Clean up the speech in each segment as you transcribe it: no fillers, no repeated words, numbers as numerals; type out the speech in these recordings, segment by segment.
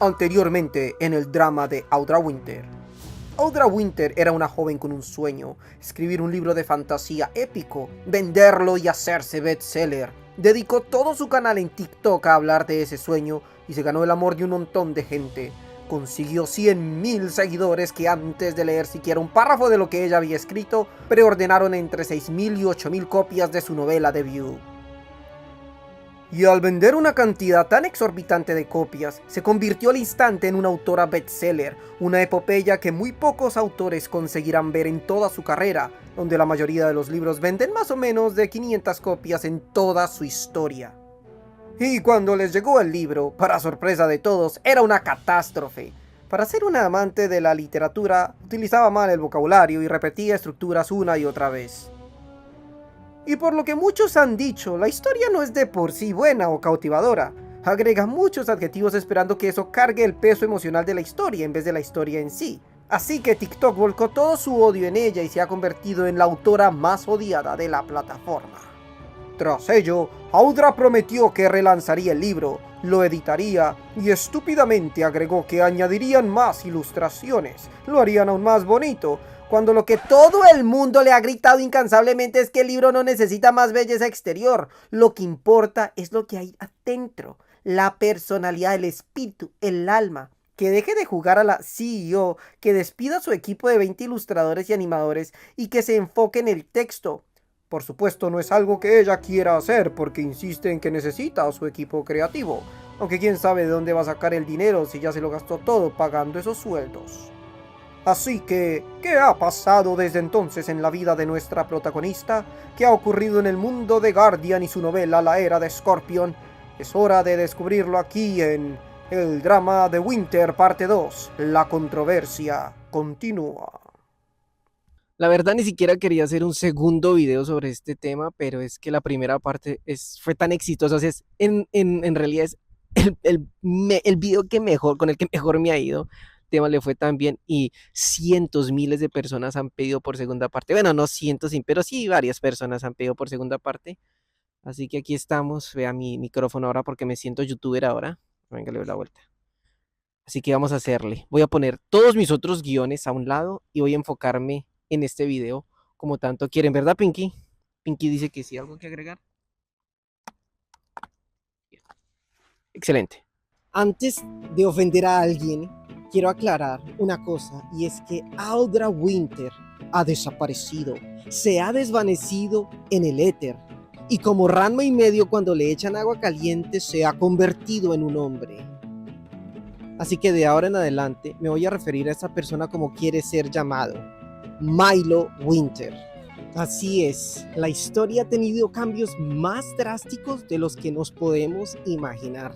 Anteriormente en el drama de Audra Winter. Audra Winter era una joven con un sueño: escribir un libro de fantasía épico, venderlo y hacerse bestseller. Dedicó todo su canal en TikTok a hablar de ese sueño y se ganó el amor de un montón de gente. Consiguió 100.000 seguidores que antes de leer siquiera un párrafo de lo que ella había escrito, preordenaron entre 6.000 y 8.000 copias de su novela debut. Y al vender una cantidad tan exorbitante de copias, se convirtió al instante en una autora bestseller, una epopeya que muy pocos autores conseguirán ver en toda su carrera, donde la mayoría de los libros venden más o menos de 500 copias en toda su historia. Y cuando les llegó el libro, para sorpresa de todos, era una catástrofe. Para ser una amante de la literatura, utilizaba mal el vocabulario y repetía estructuras una y otra vez. Y por lo que muchos han dicho, la historia no es de por sí buena o cautivadora. Agrega muchos adjetivos esperando que eso cargue el peso emocional de la historia en vez de la historia en sí. Así que TikTok volcó todo su odio en ella y se ha convertido en la autora más odiada de la plataforma. Tras ello, Audra prometió que relanzaría el libro, lo editaría y estúpidamente agregó que añadirían más ilustraciones, lo harían aún más bonito, cuando lo que todo el mundo le ha gritado incansablemente es que el libro no necesita más belleza exterior. Lo que importa es lo que hay adentro, la personalidad, el espíritu, el alma. Que deje de jugar a la CEO, que despida a su equipo de 20 ilustradores y animadores y que se enfoque en el texto. Por supuesto, no es algo que ella quiera hacer porque insiste en que necesita a su equipo creativo, aunque quién sabe de dónde va a sacar el dinero si ya se lo gastó todo pagando esos sueldos. Así que, ¿qué ha pasado desde entonces en la vida de nuestra protagonista? ¿Qué ha ocurrido en el mundo de Guardian y su novela La Era de Scorpion? Es hora de descubrirlo aquí en el drama de Winter parte 2. La controversia continúa. La verdad ni siquiera quería hacer un segundo video sobre este tema, pero es que la primera parte fue tan exitosa. O sea, en realidad es el video que mejor, con el que mejor me ha ido. El tema le fue tan bien y cientos, miles de personas han pedido por segunda parte. Bueno, no cientos, pero sí varias personas han pedido por segunda parte. Así que aquí estamos. Vea mi micrófono ahora porque me siento youtuber ahora. Venga, le doy la vuelta. Así que vamos a hacerle. Voy a poner todos mis otros guiones a un lado y voy a enfocarme en este video como tanto quieren, ¿verdad, Pinky? Pinky dice que sí, algo que agregar. Excelente. Antes de ofender a alguien, quiero aclarar una cosa, y es que Audra Winter ha desaparecido, se ha desvanecido en el éter, y como Ranma y medio cuando le echan agua caliente se ha convertido en un hombre. Así que de ahora en adelante me voy a referir a esta persona como quiere ser llamado, Milo Winter. Así es, la historia ha tenido cambios más drásticos de los que nos podemos imaginar.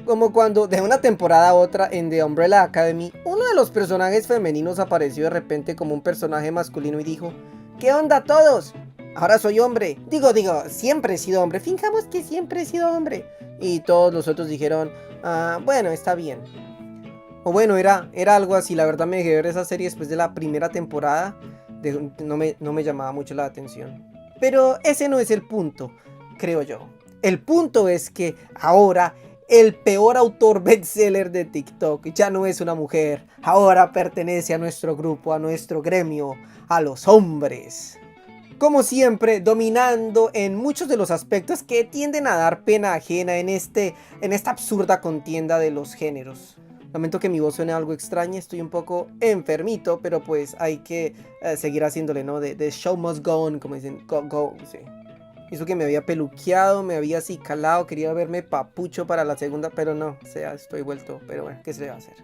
Como cuando de una temporada a otra en The Umbrella Academy, uno de los personajes femeninos apareció de repente como un personaje masculino y dijo: ¿qué onda todos? Ahora soy hombre. Digo, siempre he sido hombre. Fijamos que siempre he sido hombre. Y todos los otros dijeron: bueno, está bien. O bueno, era algo así. La verdad me dejé ver esa serie después de la primera temporada. No me llamaba mucho la atención. Pero ese no es el punto, creo yo. El punto es que ahora el peor autor bestseller de TikTok ya no es una mujer. Ahora pertenece a nuestro grupo, a nuestro gremio, a los hombres. Como siempre, dominando en muchos de los aspectos que tienden a dar pena ajena en esta absurda contienda de los géneros. Lamento que mi voz suene algo extraña, estoy un poco enfermito, pero pues hay que seguir haciéndole, ¿no? The show must go on, como dicen, go, sí. Hizo que me había peluqueado, me había así calado, quería verme papucho para la segunda, pero no, o sea, estoy vuelto, pero bueno, ¿qué se le va a hacer?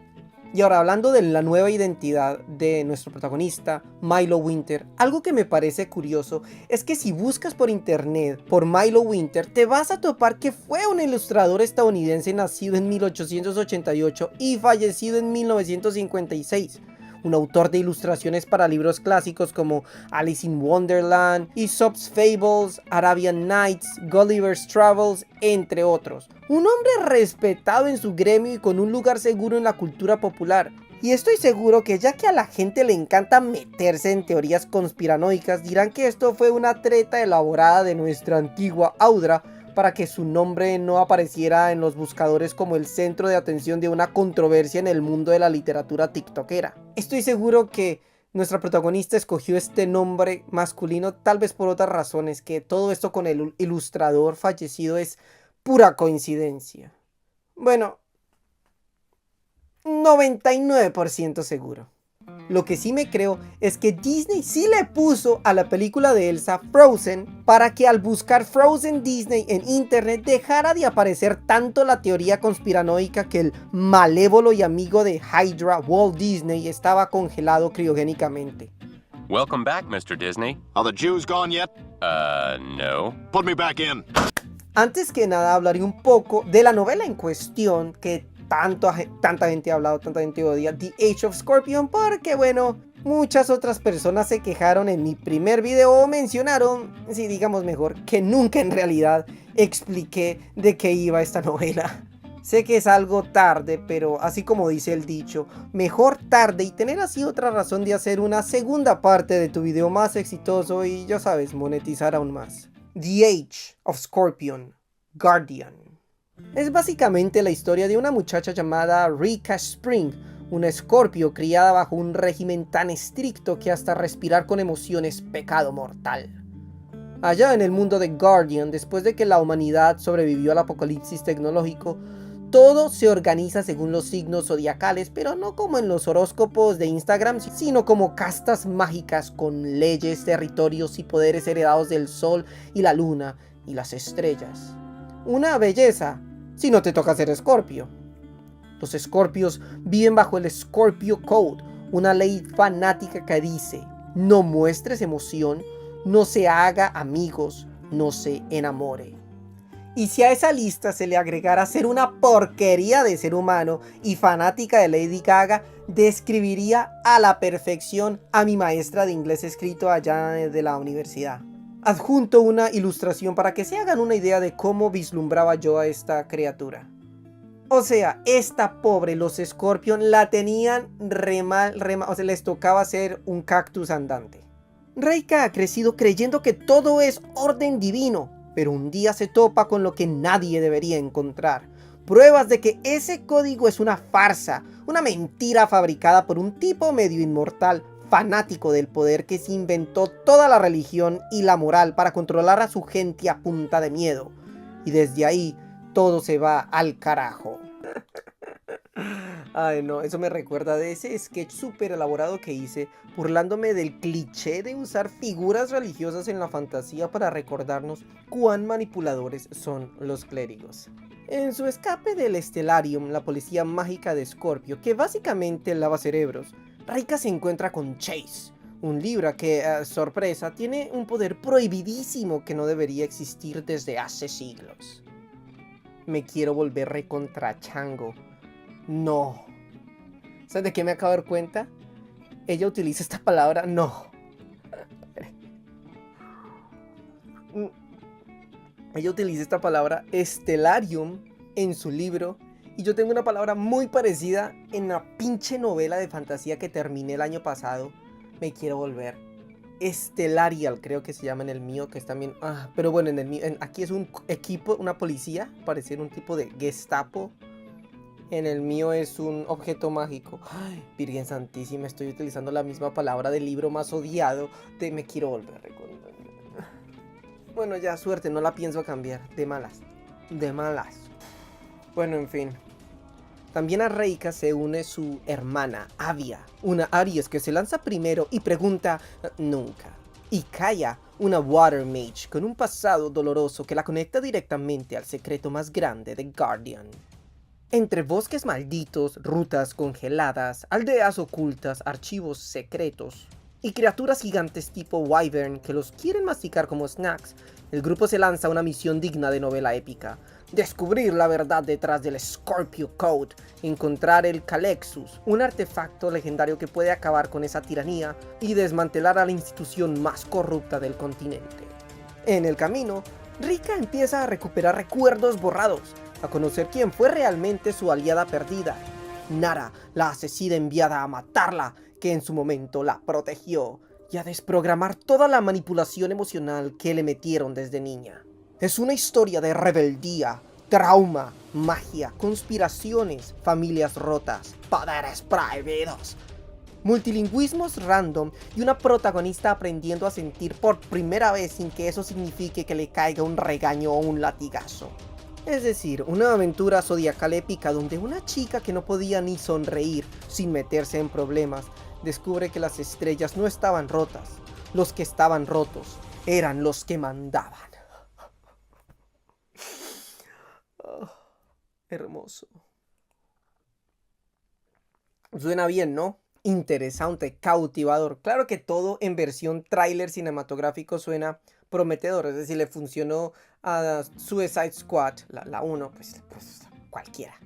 Y ahora, hablando de la nueva identidad de nuestro protagonista, Milo Winter, algo que me parece curioso es que si buscas por internet por Milo Winter, te vas a topar que fue un ilustrador estadounidense nacido en 1888 y fallecido en 1956. Un autor de ilustraciones para libros clásicos como Alice in Wonderland, Aesop's Fables, Arabian Nights, Gulliver's Travels, entre otros. Un hombre respetado en su gremio y con un lugar seguro en la cultura popular. Y estoy seguro que ya que a la gente le encanta meterse en teorías conspiranoicas, dirán que esto fue una treta elaborada de nuestra antigua Audra para que su nombre no apareciera en los buscadores como el centro de atención de una controversia en el mundo de la literatura tiktokera. Estoy seguro que nuestra protagonista escogió este nombre masculino tal vez por otras razones, que todo esto con el ilustrador fallecido es pura coincidencia. Bueno, 99% seguro. Lo que sí me creo es que Disney sí le puso a la película de Elsa Frozen para que al buscar Frozen Disney en internet dejara de aparecer tanto la teoría conspiranoica que el malévolo y amigo de Hydra, Walt Disney, estaba congelado criogénicamente. Welcome back, Mr. Disney. Are the Jews gone yet? No. Put me back in. Antes que nada hablaré un poco de la novela en cuestión que tanta gente ha hablado, tanta gente odia, The Age of Scorpion, porque bueno, muchas otras personas se quejaron en mi primer video o mencionaron, si digamos mejor, que nunca en realidad expliqué de qué iba esta novela. Sé que es algo tarde, pero así como dice el dicho, mejor tarde y tener así otra razón de hacer una segunda parte de tu video más exitoso y ya sabes, monetizar aún más. The Age of Scorpion, Guardian. Es básicamente la historia de una muchacha llamada Rika Spring, una escorpio criada bajo un régimen tan estricto que hasta respirar con emoción es pecado mortal. Allá en el mundo de Guardian, después de que la humanidad sobrevivió al apocalipsis tecnológico, todo se organiza según los signos zodiacales, pero no como en los horóscopos de Instagram, sino como castas mágicas con leyes, territorios y poderes heredados del sol y la luna y las estrellas. Una belleza, si no te toca ser escorpio. Los escorpios viven bajo el Scorpio Code, una ley fanática que dice: no muestres emoción, no se haga amigos, no se enamore. Y si a esa lista se le agregara ser una porquería de ser humano y fanática de Lady Gaga, describiría a la perfección a mi maestra de inglés escrito allá de la universidad. Adjunto una ilustración para que se hagan una idea de cómo vislumbraba yo a esta criatura. O sea, esta pobre, los Scorpion la tenían re mal, o sea, les tocaba ser un cactus andante. Reika ha crecido creyendo que todo es orden divino, pero un día se topa con lo que nadie debería encontrar. Pruebas de que ese código es una farsa, una mentira fabricada por un tipo medio inmortal, fanático del poder que se inventó toda la religión y la moral para controlar a su gente a punta de miedo. Y desde ahí todo se va al carajo. Ay no, eso me recuerda de ese sketch súper elaborado que hice, burlándome del cliché de usar figuras religiosas en la fantasía para recordarnos cuán manipuladores son los clérigos. En su escape del Stellarium, la policía mágica de Scorpio, que básicamente lava cerebros, Reika se encuentra con Chase, un Libra que, sorpresa, tiene un poder prohibidísimo que no debería existir desde hace siglos. Me quiero volver recontra chango. No. ¿Sabes de qué me acabo de dar cuenta? Ella utiliza esta palabra, no. Ella utiliza esta palabra Stellarium en su libro. Y yo tengo una palabra muy parecida en la pinche novela de fantasía que terminé el año pasado. Me quiero volver. Stellarial, creo que se llama en el mío, que es también... pero bueno, en el mío, aquí es un equipo, una policía, parece un tipo de Gestapo. En el mío es un objeto mágico. Ay, Virgen Santísima, estoy utilizando la misma palabra del libro más odiado de Me quiero volver. Bueno, ya, suerte, no la pienso cambiar. De malas. De malas. Bueno, en fin. También a Reika se une su hermana, Avia, una Aries que se lanza primero y pregunta nunca. Y Kaya, una Water Mage con un pasado doloroso que la conecta directamente al secreto más grande de Guardian. Entre bosques malditos, rutas congeladas, aldeas ocultas, archivos secretos y criaturas gigantes tipo Wyvern que los quieren masticar como snacks, el grupo se lanza a una misión digna de novela épica: descubrir la verdad detrás del Scorpio Code, encontrar el Calexus, un artefacto legendario que puede acabar con esa tiranía y desmantelar a la institución más corrupta del continente. En el camino, Rika empieza a recuperar recuerdos borrados, a conocer quién fue realmente su aliada perdida, Nara, la asesina enviada a matarla, que en su momento la protegió, y a desprogramar toda la manipulación emocional que le metieron desde niña. Es una historia de rebeldía, trauma, magia, conspiraciones, familias rotas, poderes prohibidos, multilingüismos random y una protagonista aprendiendo a sentir por primera vez sin que eso signifique que le caiga un regaño o un latigazo. Es decir, una aventura zodiacal épica donde una chica que no podía ni sonreír sin meterse en problemas, descubre que las estrellas no estaban rotas, los que estaban rotos eran los que mandaban. Oh, hermoso. Suena bien, ¿no? Interesante, cautivador. Claro que todo en versión tráiler cinematográfico suena prometedor. Es decir, le funcionó a Suicide Squad, la 1, pues cualquiera.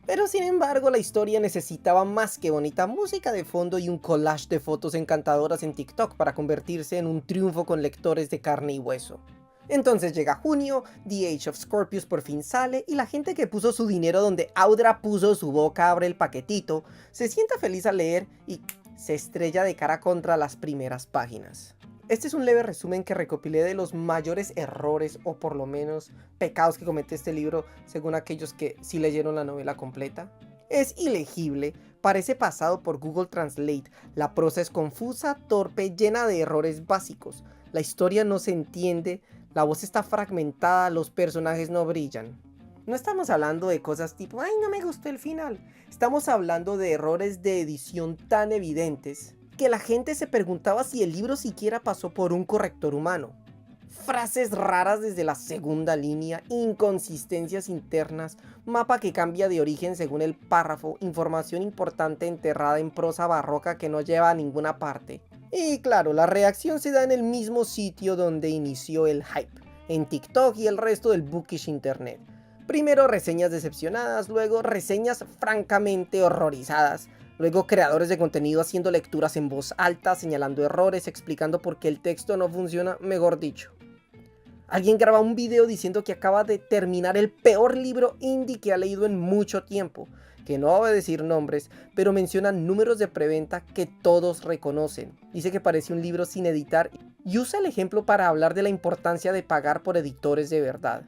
Pero sin embargo, la historia necesitaba más que bonita música de fondo y un collage de fotos encantadoras en TikTok para convertirse en un triunfo con lectores de carne y hueso. Entonces llega junio, The Age of Scorpius por fin sale y la gente que puso su dinero donde Audra puso su boca abre el paquetito, se sienta feliz al leer y se estrella de cara contra las primeras páginas. Este es un leve resumen que recopilé de los mayores errores o por lo menos pecados que comete este libro según aquellos que sí leyeron la novela completa. Es ilegible, parece pasado por Google Translate, la prosa es confusa, torpe, llena de errores básicos, la historia no se entiende, la voz está fragmentada, los personajes no brillan. No estamos hablando de cosas tipo, ay, no me gustó el final. Estamos hablando de errores de edición tan evidentes que la gente se preguntaba si el libro siquiera pasó por un corrector humano. Frases raras desde la segunda línea, inconsistencias internas, mapa que cambia de origen según el párrafo, información importante enterrada en prosa barroca que no lleva a ninguna parte. Y claro, la reacción se da en el mismo sitio donde inició el hype, en TikTok y el resto del bookish internet. Primero reseñas decepcionadas, luego reseñas francamente horrorizadas, luego creadores de contenido haciendo lecturas en voz alta, señalando errores, explicando por qué el texto no funciona, mejor dicho. Alguien graba un video diciendo que acaba de terminar el peor libro indie que ha leído en mucho tiempo, que no va a decir nombres, pero menciona números de preventa que todos reconocen. Dice que parece un libro sin editar y usa el ejemplo para hablar de la importancia de pagar por editores de verdad.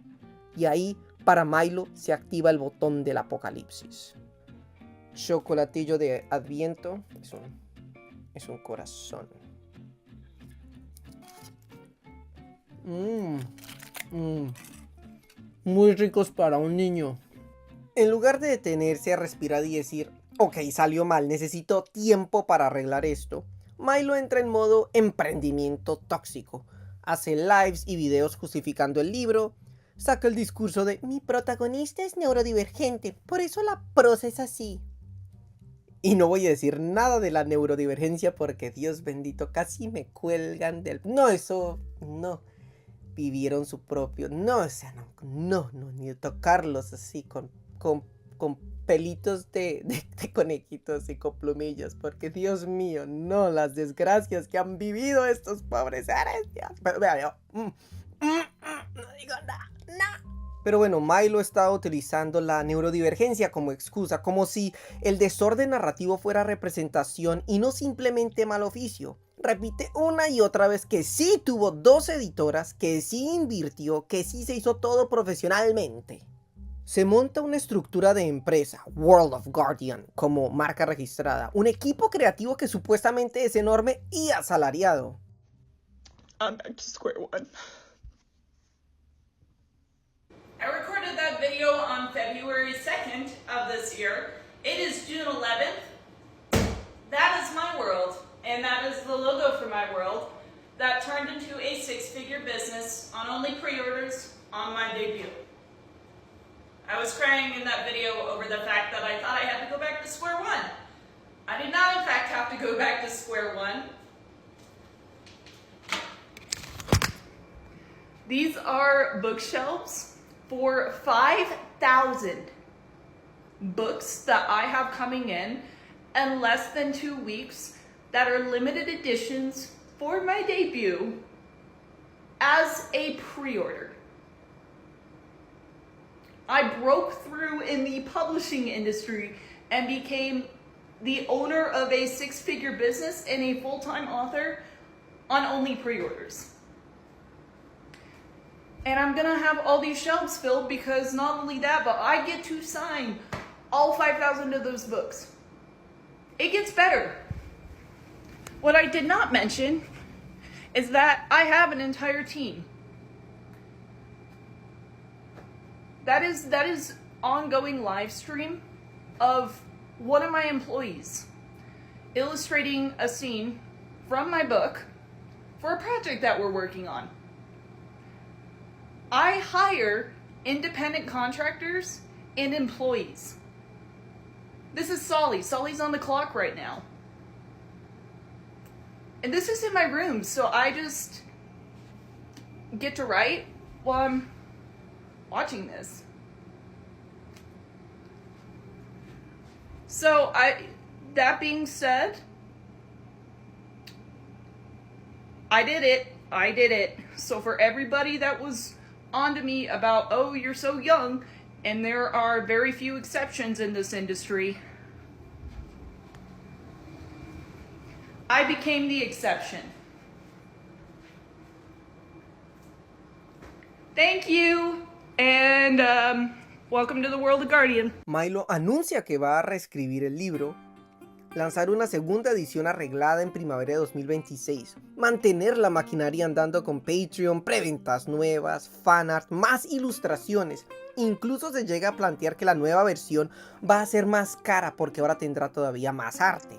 Y ahí, para Milo, se activa el botón del apocalipsis. Chocolatillo de Adviento es un corazón. Muy ricos para un niño. En lugar de detenerse a respirar y decir, ok, salió mal, necesito tiempo para arreglar esto, Milo entra en modo emprendimiento tóxico. Hace lives y videos justificando el libro, saca el discurso de mi protagonista es neurodivergente, por eso la prosa es así. Y no voy a decir nada de la neurodivergencia porque Dios bendito, casi me cuelgan del... No, eso... no. Vivieron su propio... No, o sea, no, ni tocarlos así con pelitos de conejitos y con plumillas. Porque Dios mío, no, las desgracias que han vivido estos pobres seres. Pero vea, yo... no digo nada, no. Pero bueno, Milo está utilizando la neurodivergencia como excusa, como si el desorden narrativo fuera representación y no simplemente mal oficio. Repite una y otra vez que sí tuvo 2 editoras, que sí invirtió, que sí se hizo todo profesionalmente. Se monta una estructura de empresa, World of Guardian, como marca registrada, un equipo creativo que supuestamente es enorme y asalariado. I'm back to square one. I recorded that video on February 2nd of this year. It is June 11th. That is my world, and that is the logo for my world that turned into a 6-figure business on only pre-orders on my debut. I was crying in that video over the fact that I thought I had to go back to square one. I did not in fact have to go back to square one. These are bookshelves for 5,000 books that I have coming in less than 2 weeks that are limited editions for my debut as a pre-order. I broke through in the publishing industry and became the owner of a 6-figure business and a full-time author on only pre-orders. And I'm gonna have all these shelves filled because not only that, but I get to sign all 5,000 of those books. It gets better. What I did not mention is that I have an entire team. That is ongoing live stream of one of my employees illustrating a scene from my book for a project that we're working on. I hire independent contractors and employees. This is Solly. Solly's on the clock right now. And this is in my room, so I just get to write while I'm watching this. So that being said, I did it. So for everybody that was onto me about, oh, you're so young, and there are very few exceptions in this industry, I became the exception. Thank you, and welcome to the world of Guardian. Milo anuncia que va a reescribir el libro, lanzar una segunda edición arreglada en primavera de 2026, mantener la maquinaria andando con Patreon, preventas nuevas, fanart, más ilustraciones. Incluso se llega a plantear que la nueva versión va a ser más cara porque ahora tendrá todavía más arte.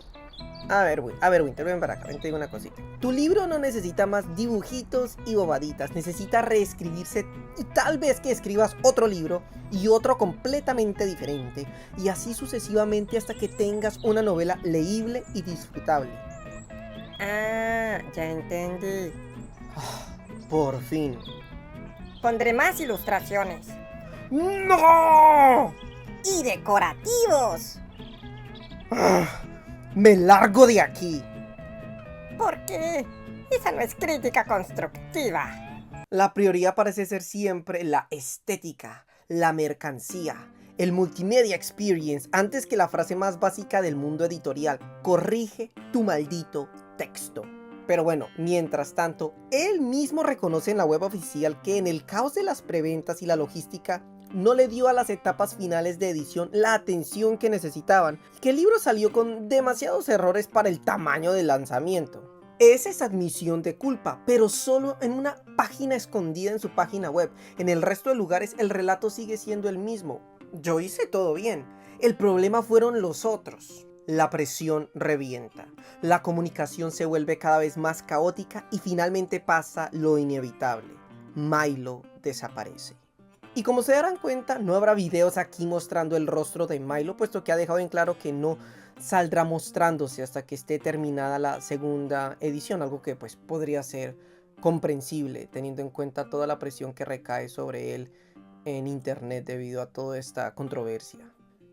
A ver, Winter, ven para acá, ven, te digo una cosita. Tu libro no necesita más dibujitos y bobaditas, necesita reescribirse y tal vez que escribas otro libro y otro completamente diferente, y así sucesivamente hasta que tengas una novela leíble y disfrutable. Ah, ya entendí. Por fin. Pondré más ilustraciones. ¡No! Y decorativos. ¡Me largo de aquí! ¿Por qué? Esa no es crítica constructiva. La prioridad parece ser siempre la estética, la mercancía, el multimedia experience, antes que la frase más básica del mundo editorial: corrige tu maldito texto. Pero bueno, mientras tanto, él mismo reconoce en la web oficial que en el caos de las preventas y la logística no le dio a las etapas finales de edición la atención que necesitaban, y que el libro salió con demasiados errores para el tamaño del lanzamiento. Esa es admisión de culpa, pero solo en una página escondida en su página web. En el resto de lugares el relato sigue siendo el mismo. Yo hice todo bien. El problema fueron los otros. La presión revienta. La comunicación se vuelve cada vez más caótica y finalmente pasa lo inevitable. Milo desaparece. Y como se darán cuenta, no habrá videos aquí mostrando el rostro de Milo, puesto que ha dejado en claro que no saldrá mostrándose hasta que esté terminada la segunda edición, algo que pues podría ser comprensible teniendo en cuenta toda la presión que recae sobre él en internet debido a toda esta controversia.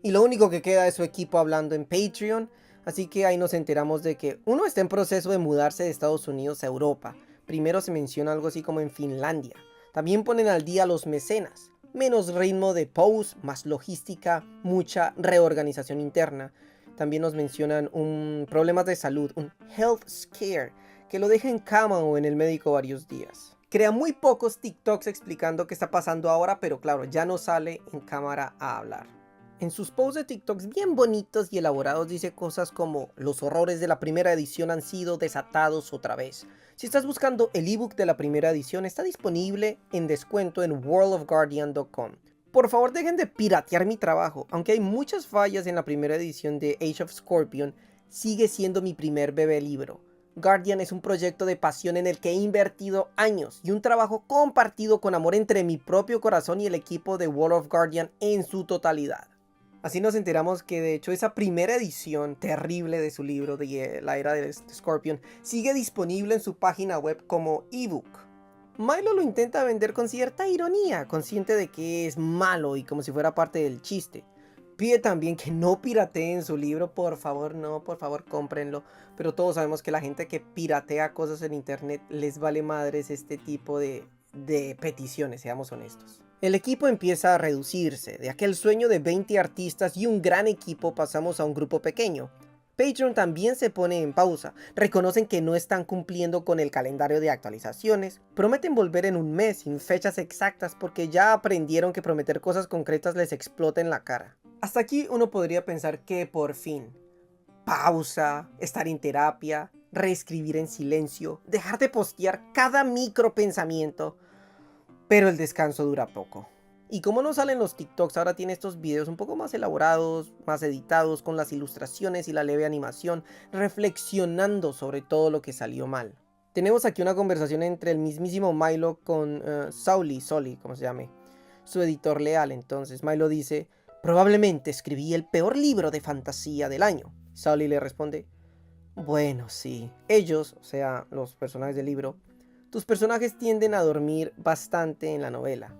Y lo único que queda es su equipo hablando en Patreon, así que ahí nos enteramos de que uno está en proceso de mudarse de Estados Unidos a Europa. Primero se menciona algo así como en Finlandia. También ponen al día a los mecenas. Menos ritmo de post, más logística, mucha reorganización interna. También nos mencionan problemas de salud, un health scare, que lo deja en cama o en el médico varios días. Crea muy pocos TikToks explicando qué está pasando ahora, pero claro, ya no sale en cámara a hablar. En sus posts de TikToks bien bonitos y elaborados dice cosas como: los horrores de la primera edición han sido desatados otra vez. Si estás buscando el ebook de la primera edición, está disponible en descuento en worldofguardian.com. Por favor, dejen de piratear mi trabajo. Aunque hay muchas fallas en la primera edición de Age of Scorpion, sigue siendo mi primer bebé libro. Guardian es un proyecto de pasión en el que he invertido años y un trabajo compartido con amor entre mi propio corazón y el equipo de World of Guardian en su totalidad. Así nos enteramos que de hecho esa primera edición terrible de su libro de la era de Scorpion sigue disponible en su página web como ebook. Milo lo intenta vender con cierta ironía, consciente de que es malo y como si fuera parte del chiste. Pide también que no pirateen su libro, por favor cómprenlo. Pero todos sabemos que la gente que piratea cosas en internet les vale madres este tipo de peticiones, seamos honestos. El equipo empieza a reducirse. De aquel sueño de 20 artistas y un gran equipo pasamos a un grupo pequeño. Patreon también se pone en pausa, reconocen que no están cumpliendo con el calendario de actualizaciones, prometen volver en un mes sin fechas exactas porque ya aprendieron que prometer cosas concretas les explota en la cara. Hasta aquí uno podría pensar que por fin, pausa, estar en terapia, reescribir en silencio, dejar de postear cada micro pensamiento, pero el descanso dura poco. Y como no salen los TikToks, ahora tiene estos videos un poco más elaborados, más editados, con las ilustraciones y la leve animación, reflexionando sobre todo lo que salió mal. Tenemos aquí una conversación entre el mismísimo Milo con Sully, como se llame, su editor leal. Entonces Milo dice: probablemente escribí el peor libro de fantasía del año. Sully le responde: bueno, sí, ellos, o sea, los personajes del libro, tus personajes tienden a dormir bastante en la novela.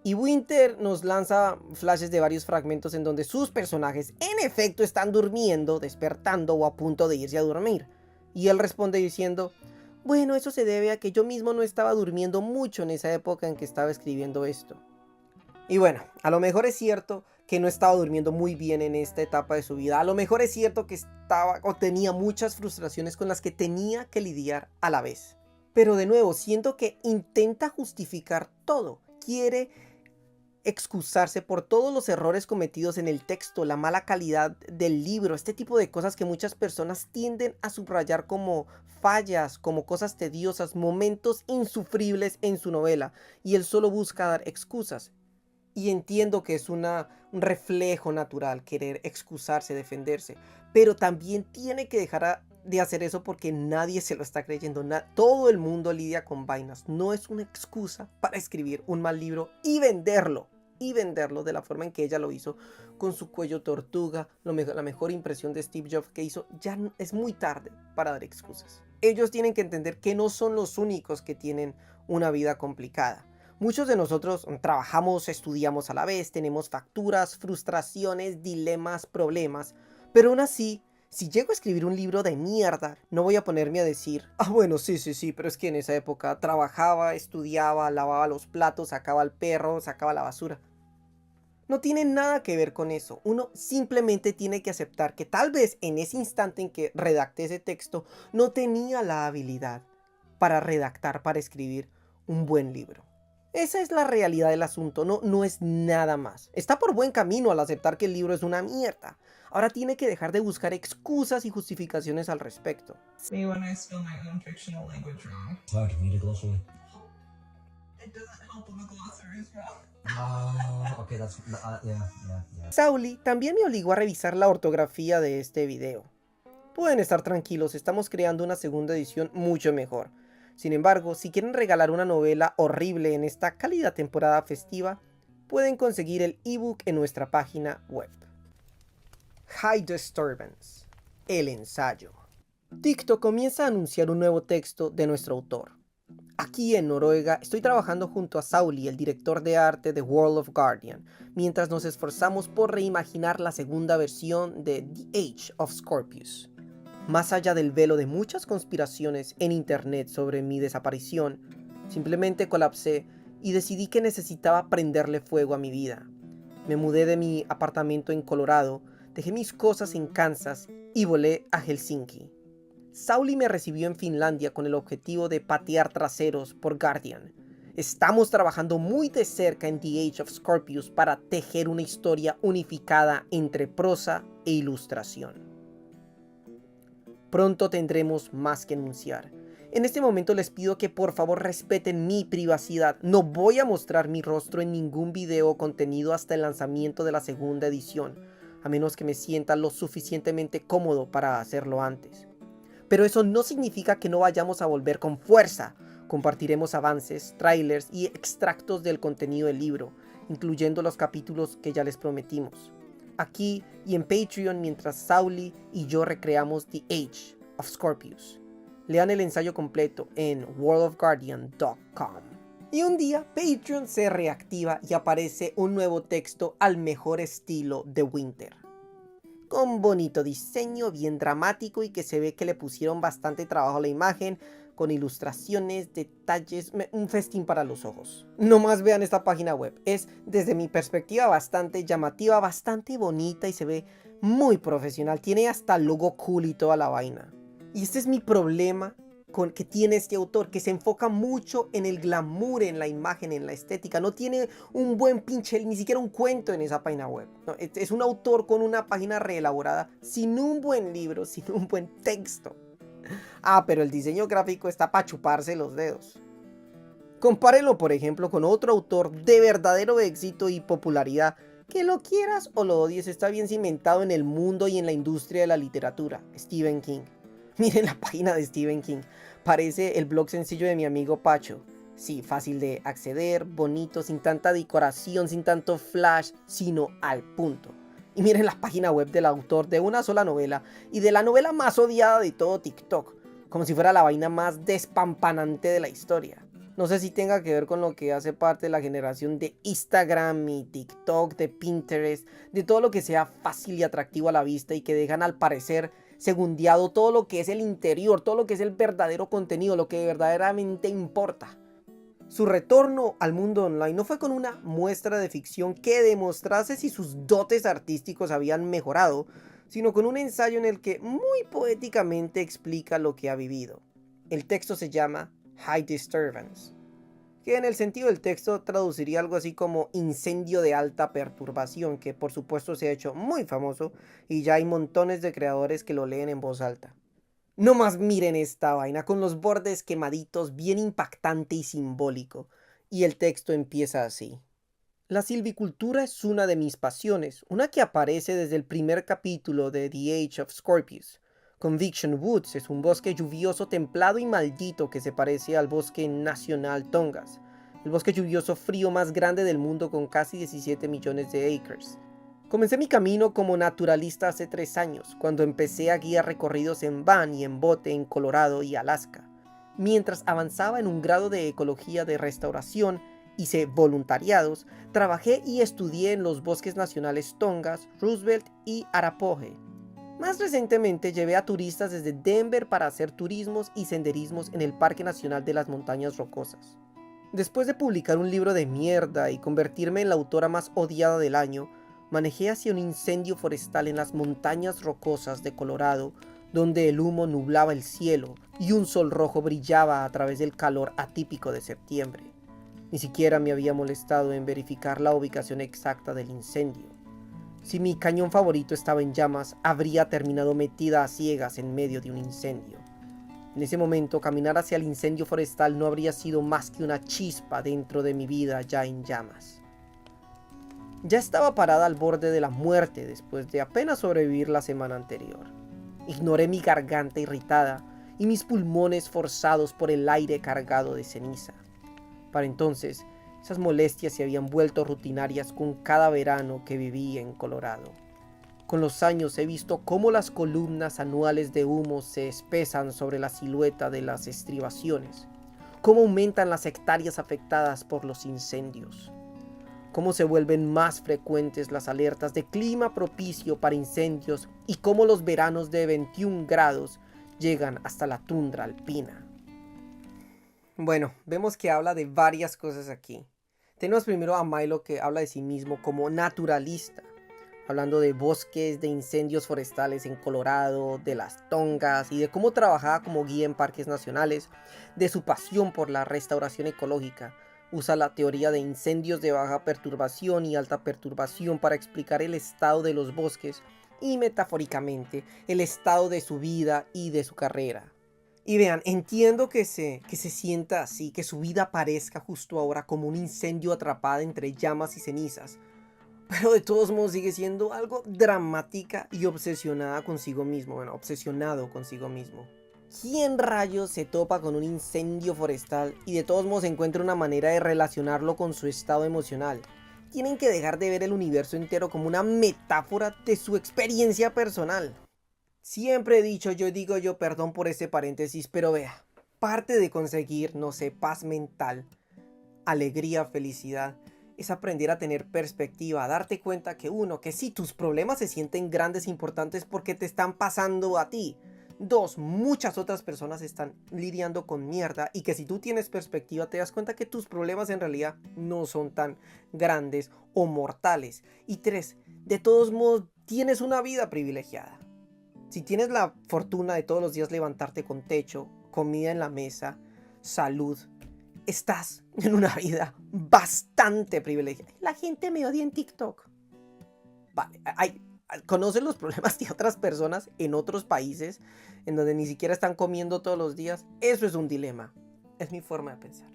Y Winter nos lanza flashes de varios fragmentos en donde sus personajes en efecto están durmiendo, despertando o a punto de irse a dormir. Y él responde diciendo: bueno, eso se debe a que yo mismo no estaba durmiendo mucho en esa época en que estaba escribiendo esto. Y bueno, a lo mejor es cierto que no estaba durmiendo muy bien en esta etapa de su vida. A lo mejor es cierto que estaba o tenía muchas frustraciones con las que tenía que lidiar a la vez. Pero de nuevo, siento que intenta justificar todo. Quiere excusarse por todos los errores cometidos en el texto, la mala calidad del libro, este tipo de cosas que muchas personas tienden a subrayar como fallas, como cosas tediosas, momentos insufribles en su novela, y él solo busca dar excusas. Y entiendo que es un reflejo natural querer excusarse, defenderse, pero también tiene que dejar de hacer eso porque nadie se lo está creyendo. Todo el mundo lidia con vainas. No es una excusa para escribir un mal libro y venderlo de la forma en que ella lo hizo, con su cuello tortuga, la mejor impresión de Steve Jobs que hizo. Ya es muy tarde para dar excusas. Ellos tienen que entender que no son los únicos que tienen una vida complicada. Muchos de nosotros trabajamos, estudiamos a la vez, tenemos facturas, frustraciones, dilemas, problemas, pero aún así, si llego a escribir un libro de mierda, no voy a ponerme a decir: bueno, sí, pero es que en esa época trabajaba, estudiaba, lavaba los platos, sacaba al perro, sacaba la basura. No tiene nada que ver con eso. Uno simplemente tiene que aceptar que tal vez en ese instante en que redacté ese texto, no tenía la habilidad para redactar, para escribir un buen libro. Esa es la realidad del asunto, no es nada más. Está por buen camino al aceptar que el libro es una mierda. Ahora tiene que dejar de buscar excusas y justificaciones al respecto. Me when I spell my own fictional language wrong. Wow, do you need a glossary? It doesn't help when the glossary is wrong. Oh, okay, that's yeah. Sully también me obligó a revisar la ortografía de este video. Pueden estar tranquilos, estamos creando una segunda edición mucho mejor. Sin embargo, si quieren regalar una novela horrible en esta cálida temporada festiva, pueden conseguir el ebook en nuestra página web. High Disturbance, el ensayo. TikTok comienza a anunciar un nuevo texto de nuestro autor. Aquí en Noruega estoy trabajando junto a Sully, el director de arte de World of Guardian, mientras nos esforzamos por reimaginar la segunda versión de The Age of Scorpius. Más allá del velo de muchas conspiraciones en internet sobre mi desaparición, simplemente colapsé y decidí que necesitaba prenderle fuego a mi vida. Me mudé de mi apartamento en Colorado, dejé mis cosas en Kansas y volé a Helsinki. Sully me recibió en Finlandia con el objetivo de patear traseros por Guardian. Estamos trabajando muy de cerca en The Age of Scorpius para tejer una historia unificada entre prosa e ilustración. Pronto tendremos más que anunciar. En este momento les pido que por favor respeten mi privacidad. No voy a mostrar mi rostro en ningún video o contenido hasta el lanzamiento de la segunda edición, a menos que me sienta lo suficientemente cómodo para hacerlo antes. Pero eso no significa que no vayamos a volver con fuerza. Compartiremos avances, trailers y extractos del contenido del libro, incluyendo los capítulos que ya les prometimos. Aquí y en Patreon mientras Sully y yo recreamos The Age of Scorpius. Lean el ensayo completo en worldofguardian.com. Y un día Patreon se reactiva y aparece un nuevo texto al mejor estilo de Winter. con bonito diseño, bien dramático y que se ve que le pusieron bastante trabajo a la imagen, con ilustraciones, detalles, un festín para los ojos. No más vean esta página web, es desde mi perspectiva bastante llamativa, bastante bonita y se ve muy profesional, tiene hasta logo cool y toda la vaina. Y este es mi problema que tiene este autor, que se enfoca mucho en el glamour, en la imagen, en la estética. No tiene un buen pinche, ni siquiera un cuento en esa página web. No, es un autor con una página reelaborada, sin un buen libro, sin un buen texto. Ah, pero el diseño gráfico está para chuparse los dedos. Compárenlo, por ejemplo, con otro autor de verdadero éxito y popularidad, que lo quieras o lo odies, está bien cimentado en el mundo y en la industria de la literatura, Stephen King. Miren la página de Stephen King, parece el blog sencillo de mi amigo Pacho. Sí, fácil de acceder, bonito, sin tanta decoración, sin tanto flash, sino al punto. Y miren la página web del autor de una sola novela y de la novela más odiada de todo TikTok, como si fuera la vaina más despampanante de la historia. No sé si tenga que ver con lo que hace parte de la generación de Instagram y TikTok, de Pinterest, de todo lo que sea fácil y atractivo a la vista y que dejan al parecer segundiado todo lo que es el interior, todo lo que es el verdadero contenido, lo que verdaderamente importa. Su retorno al mundo online no fue con una muestra de ficción que demostrase si sus dotes artísticos habían mejorado, sino con un ensayo en el que muy poéticamente explica lo que ha vivido. El texto se llama High Disturbance, que en el sentido del texto traduciría algo así como incendio de alta perturbación, que por supuesto se ha hecho muy famoso y ya hay montones de creadores que lo leen en voz alta. No más miren esta vaina con los bordes quemaditos, bien impactante y simbólico. Y el texto empieza así. La silvicultura es una de mis pasiones, una que aparece desde el primer capítulo de The Age of Scorpius. Conviction Woods es un bosque lluvioso, templado y maldito que se parece al bosque nacional Tongass, el bosque lluvioso frío más grande del mundo con casi 17 millones de acres. Comencé mi camino como naturalista hace 3 años, cuando empecé a guiar recorridos en van y en bote en Colorado y Alaska. Mientras avanzaba en un grado de ecología de restauración, hice voluntariados, trabajé y estudié en los bosques nacionales Tongass, Roosevelt y Arapahoe. Más recientemente llevé a turistas desde Denver para hacer turismos y senderismos en el Parque Nacional de las Montañas Rocosas. Después de publicar un libro de mierda y convertirme en la autora más odiada del año, manejé hacia un incendio forestal en las Montañas Rocosas de Colorado, donde el humo nublaba el cielo y un sol rojo brillaba a través del calor atípico de septiembre. Ni siquiera me había molestado en verificar la ubicación exacta del incendio. Si mi cañón favorito estaba en llamas, habría terminado metida a ciegas en medio de un incendio. En ese momento, caminar hacia el incendio forestal no habría sido más que una chispa dentro de mi vida ya en llamas. Ya estaba parada al borde de la muerte después de apenas sobrevivir la semana anterior. Ignoré mi garganta irritada y mis pulmones forzados por el aire cargado de ceniza. Para entonces, esas molestias se habían vuelto rutinarias con cada verano que viví en Colorado. Con los años he visto cómo las columnas anuales de humo se espesan sobre la silueta de las estribaciones, cómo aumentan las hectáreas afectadas por los incendios, cómo se vuelven más frecuentes las alertas de clima propicio para incendios y cómo los veranos de 21 grados llegan hasta la tundra alpina. Bueno, vemos que habla de varias cosas aquí. Tenemos primero a Milo, que habla de sí mismo como naturalista, hablando de bosques, de incendios forestales en Colorado, de las Tongass y de cómo trabajaba como guía en parques nacionales, de su pasión por la restauración ecológica. Usa la teoría de incendios de baja perturbación y alta perturbación para explicar el estado de los bosques y, metafóricamente, el estado de su vida y de su carrera. Y vean, entiendo que se sienta así, que su vida parezca justo ahora como un incendio atrapada entre llamas y cenizas, pero de todos modos sigue siendo algo dramática y obsesionada consigo mismo, obsesionado consigo mismo. ¿Quién rayos se topa con un incendio forestal y de todos modos encuentra una manera de relacionarlo con su estado emocional? Tienen que dejar de ver el universo entero como una metáfora de su experiencia personal. Siempre he dicho, perdón por ese paréntesis, pero vea, parte de conseguir, paz mental, alegría, felicidad, es aprender a tener perspectiva, a darte cuenta que uno, que sí, tus problemas se sienten grandes e importantes porque te están pasando a ti. Dos, muchas otras personas están lidiando con mierda y que si tú tienes perspectiva te das cuenta que tus problemas en realidad no son tan grandes o mortales. Y tres, de todos modos tienes una vida privilegiada. Si tienes la fortuna de todos los días levantarte con techo, comida en la mesa, salud, estás en una vida bastante privilegiada. La gente me odia en TikTok. Vale, conocen los problemas de otras personas en otros países en donde ni siquiera están comiendo todos los días. Eso es un dilema. Es mi forma de pensar.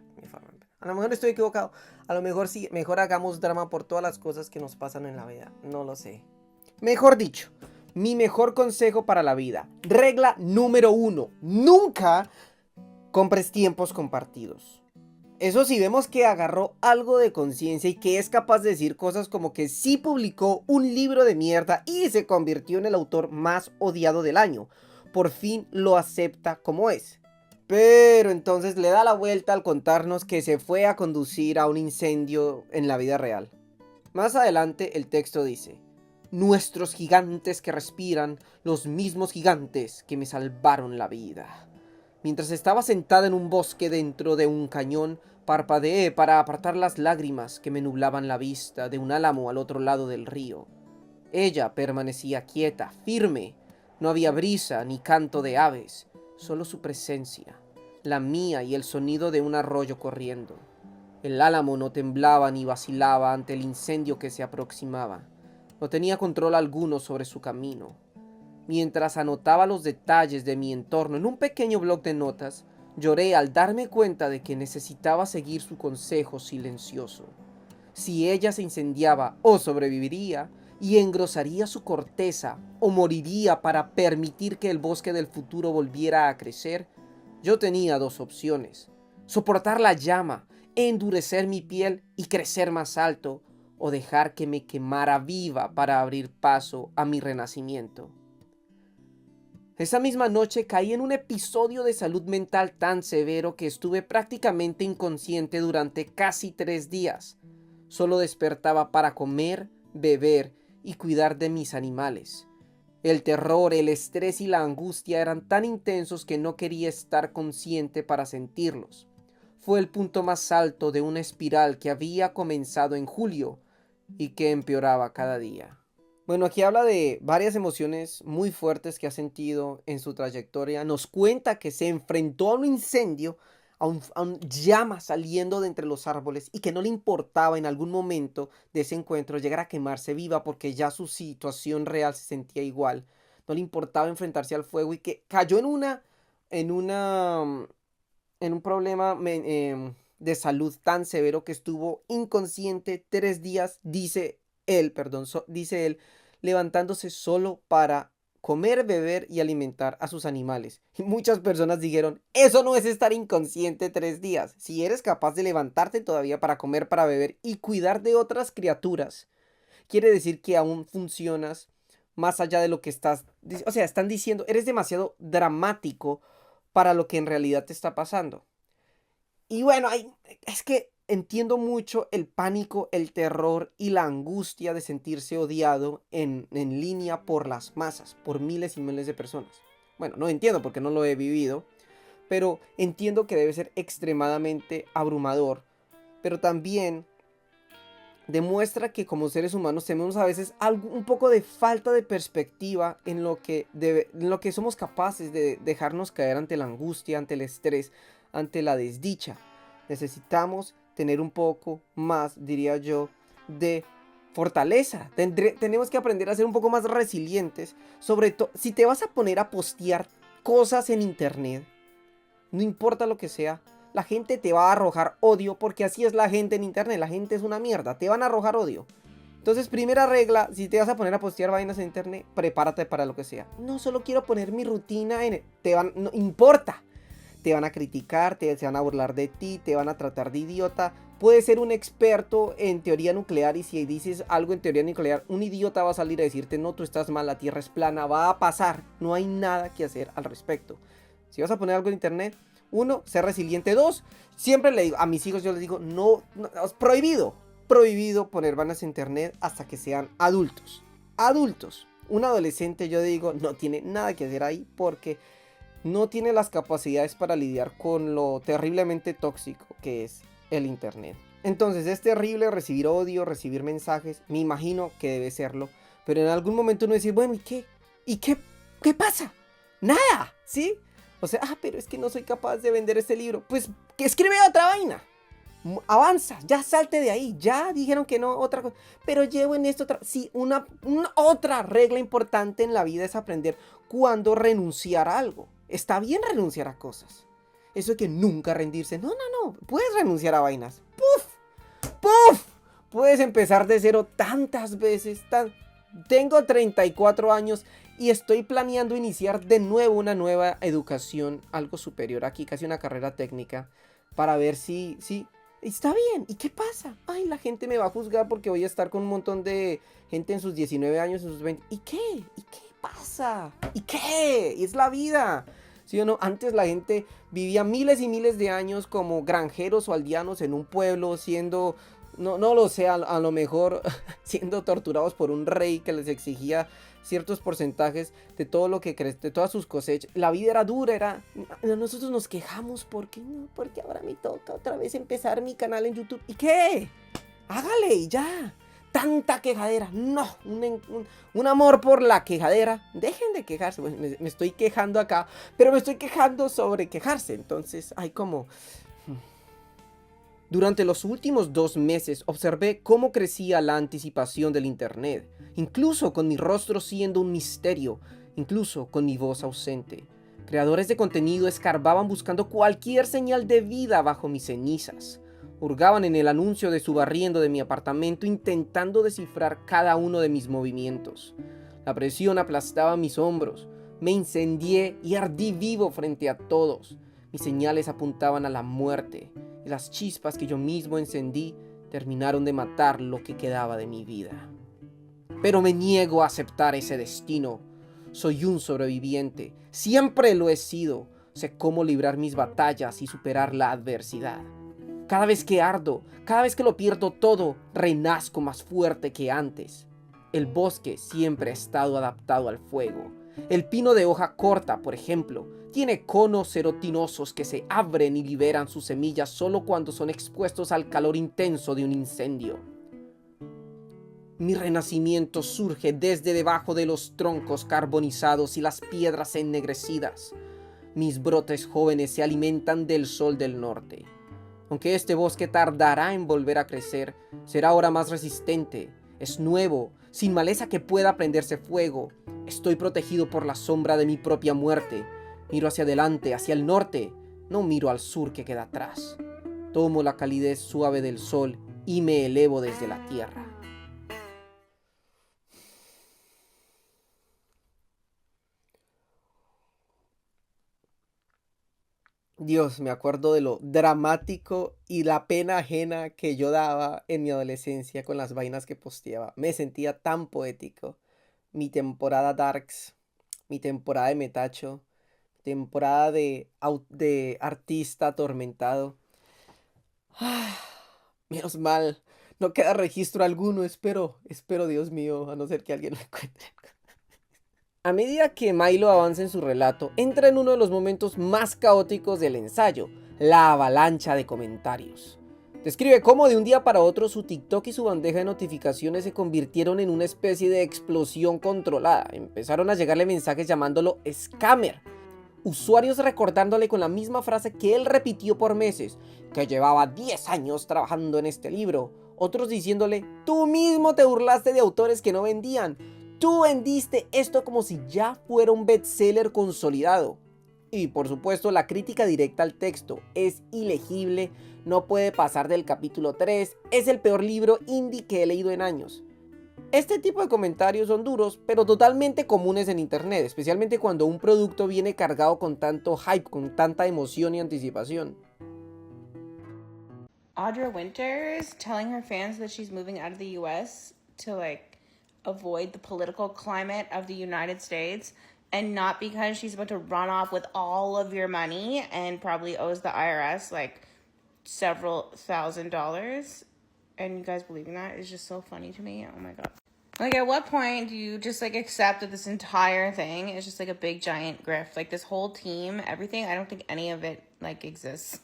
A lo mejor estoy equivocado. A lo mejor sí. Mejor hagamos drama por todas las cosas que nos pasan en la vida. No lo sé. Mejor dicho, mi mejor consejo para la vida. Regla número 1. Nunca compres tiempos compartidos. Eso sí, vemos que agarró algo de conciencia y que es capaz de decir cosas como que sí publicó un libro de mierda y se convirtió en el autor más odiado del año. Por fin lo acepta como es. Pero entonces le da la vuelta al contarnos que se fue a conducir a un incendio en la vida real. Más adelante el texto dice: nuestros gigantes que respiran, los mismos gigantes que me salvaron la vida. Mientras estaba sentada en un bosque dentro de un cañón, parpadeé para apartar las lágrimas que me nublaban la vista de un álamo al otro lado del río. Ella permanecía quieta, firme. No había brisa ni canto de aves, solo su presencia, la mía y el sonido de un arroyo corriendo. El álamo no temblaba ni vacilaba ante el incendio que se aproximaba. No tenía control alguno sobre su camino. Mientras anotaba los detalles de mi entorno en un pequeño bloc de notas, lloré al darme cuenta de que necesitaba seguir su consejo silencioso. Si ella se incendiaba, o sobreviviría y engrosaría su corteza, o moriría para permitir que el bosque del futuro volviera a crecer, yo tenía dos opciones: soportar la llama, endurecer mi piel y crecer más alto, o dejar que me quemara viva para abrir paso a mi renacimiento. Esa misma noche caí en un episodio de salud mental tan severo que estuve prácticamente inconsciente durante casi 3 días. Solo despertaba para comer, beber y cuidar de mis animales. El terror, el estrés y la angustia eran tan intensos que no quería estar consciente para sentirlos. Fue el punto más alto de una espiral que había comenzado en julio y que empeoraba cada día. Bueno, aquí habla de varias emociones muy fuertes que ha sentido en su trayectoria. Nos cuenta que se enfrentó a un incendio, a un llama saliendo de entre los árboles y que no le importaba en algún momento de ese encuentro llegar a quemarse viva porque ya su situación real se sentía igual. No le importaba enfrentarse al fuego y que cayó en un problema de salud tan severo que estuvo inconsciente 3 días, dice él, levantándose solo para comer, beber y alimentar a sus animales. Y muchas personas dijeron: eso no es estar inconsciente 3 días. Si eres capaz de levantarte todavía para comer, para beber y cuidar de otras criaturas, quiere decir que aún funcionas más allá de lo que estás... O sea, están diciendo, eres demasiado dramático para lo que en realidad te está pasando. Y bueno, es que entiendo mucho el pánico, el terror y la angustia de sentirse odiado en línea por las masas, por miles y miles de personas. Bueno, no entiendo porque no lo he vivido, pero entiendo que debe ser extremadamente abrumador. Pero también demuestra que como seres humanos tenemos a veces un poco de falta de perspectiva en lo que somos capaces de dejarnos caer ante la angustia, ante el estrés, ante la desdicha. Necesitamos tener un poco más, diría yo, de fortaleza. Tenemos que aprender a ser un poco más resilientes. Sobre todo, si te vas a poner a postear cosas en internet, no importa lo que sea, la gente te va a arrojar odio, porque así es la gente en internet. La gente es una mierda, te van a arrojar odio. Entonces, primera regla, si te vas a poner a postear vainas en internet, prepárate para lo que sea. No solo quiero poner mi rutina no importa. Te van a criticar, se van a burlar de ti, te van a tratar de idiota. Puedes ser un experto en teoría nuclear y si dices algo en teoría nuclear, un idiota va a salir a decirte: no, tú estás mal, la tierra es plana, va a pasar. No hay nada que hacer al respecto. Si vas a poner algo en internet, 1, ser resiliente. 2, siempre le digo a mis hijos, yo les digo, no, es prohibido. prohibido poner vainas en internet hasta que sean adultos. Adultos. Un adolescente, yo digo, no tiene nada que hacer ahí porque no tiene las capacidades para lidiar con lo terriblemente tóxico que es el internet. Entonces es terrible recibir odio, recibir mensajes, me imagino que debe serlo, pero en algún momento uno dice, bueno, ¿y qué? ¿Y qué pasa? Nada, ¿sí? O sea, pero es que no soy capaz de vender este libro. Pues que escribe otra vaina. Avanza, ya salte de ahí. Ya dijeron que no, otra cosa. Pero llevo en esto otra. Sí, una otra regla importante en la vida es aprender cuándo renunciar a algo. Está bien renunciar a cosas. Eso de que nunca rendirse. No. Puedes renunciar a vainas. ¡Puf! Puedes empezar de cero tantas veces. Tengo 34 años y estoy planeando iniciar de nuevo una nueva educación, algo superior aquí, casi una carrera técnica, para ver si está bien. ¿Y qué pasa? Ay, la gente me va a juzgar porque voy a estar con un montón de gente en sus 19 años, en sus 20. ¿Y qué? ¿Y qué pasa? ¿Y qué? Es la vida. ¿Sí o no? Antes la gente vivía miles y miles de años como granjeros o aldeanos en un pueblo, siendo, no lo sé, a lo mejor siendo torturados por un rey que les exigía ciertos porcentajes de todo lo que crece, de todas sus cosechas. La vida era dura, nosotros nos quejamos porque ahora me toca otra vez empezar mi canal en YouTube. ¿Y qué? Hágale y ya. Tanta quejadera, no, un amor por la quejadera. Dejen de quejarse. Bueno, me estoy quejando acá, pero me estoy quejando sobre quejarse. Entonces hay como... Durante los últimos 2 meses observé cómo crecía la anticipación del internet, incluso con mi rostro siendo un misterio, incluso con mi voz ausente. Creadores de contenido escarbaban buscando cualquier señal de vida bajo mis cenizas. Hurgaban en el anuncio de subarriendo de mi apartamento intentando descifrar cada uno de mis movimientos. La presión aplastaba mis hombros, me incendié y ardí vivo frente a todos. Mis señales apuntaban a la muerte y las chispas que yo mismo encendí terminaron de matar lo que quedaba de mi vida. Pero me niego a aceptar ese destino. Soy un sobreviviente, siempre lo he sido. Sé cómo librar mis batallas y superar la adversidad. Cada vez que ardo, cada vez que lo pierdo todo, renazco más fuerte que antes. El bosque siempre ha estado adaptado al fuego. El pino de hoja corta, por ejemplo, tiene conos serotinosos que se abren y liberan sus semillas solo cuando son expuestos al calor intenso de un incendio. Mi renacimiento surge desde debajo de los troncos carbonizados y las piedras ennegrecidas. Mis brotes jóvenes se alimentan del sol del norte. Aunque este bosque tardará en volver a crecer, será ahora más resistente. Es nuevo, sin maleza que pueda prenderse fuego. Estoy protegido por la sombra de mi propia muerte. Miro hacia adelante, hacia el norte. No miro al sur que queda atrás. Tomo la calidez suave del sol y me elevo desde la tierra. Dios, me acuerdo de lo dramático y la pena ajena que yo daba en mi adolescencia con las vainas que posteaba. Me sentía tan poético. Mi temporada Darks, mi temporada de Metacho, temporada de artista atormentado. Menos mal, no queda registro alguno, espero Dios mío, a no ser que alguien lo encuentre. A medida que Milo avanza en su relato, entra en uno de los momentos más caóticos del ensayo, la avalancha de comentarios. Describe cómo de un día para otro su TikTok y su bandeja de notificaciones se convirtieron en una especie de explosión controlada. Empezaron a llegarle mensajes llamándolo scammer. Usuarios recordándole con la misma frase que él repitió por meses, que llevaba 10 años trabajando en este libro. Otros diciéndole, tú mismo te burlaste de autores que no vendían. Tú vendiste esto como si ya fuera un bestseller consolidado. Y por supuesto la crítica directa al texto. Es ilegible, no puede pasar del capítulo 3, es el peor libro indie que he leído en años. Este tipo de comentarios son duros, pero totalmente comunes en internet, especialmente cuando un producto viene cargado con tanto hype, con tanta emoción y anticipación. Audra Winters telling her fans that she's moving out of the US to avoid the political climate of the United States, and not because she's about to run off with all of your money and probably owes the IRS several $1,000s. and you guys believing that is just so funny to me. Oh my god. Like, at what point do you just, like, accept that this entire thing is just, like, a big, giant grift? Like, this whole team, everything, I don't think any of it, like, exists.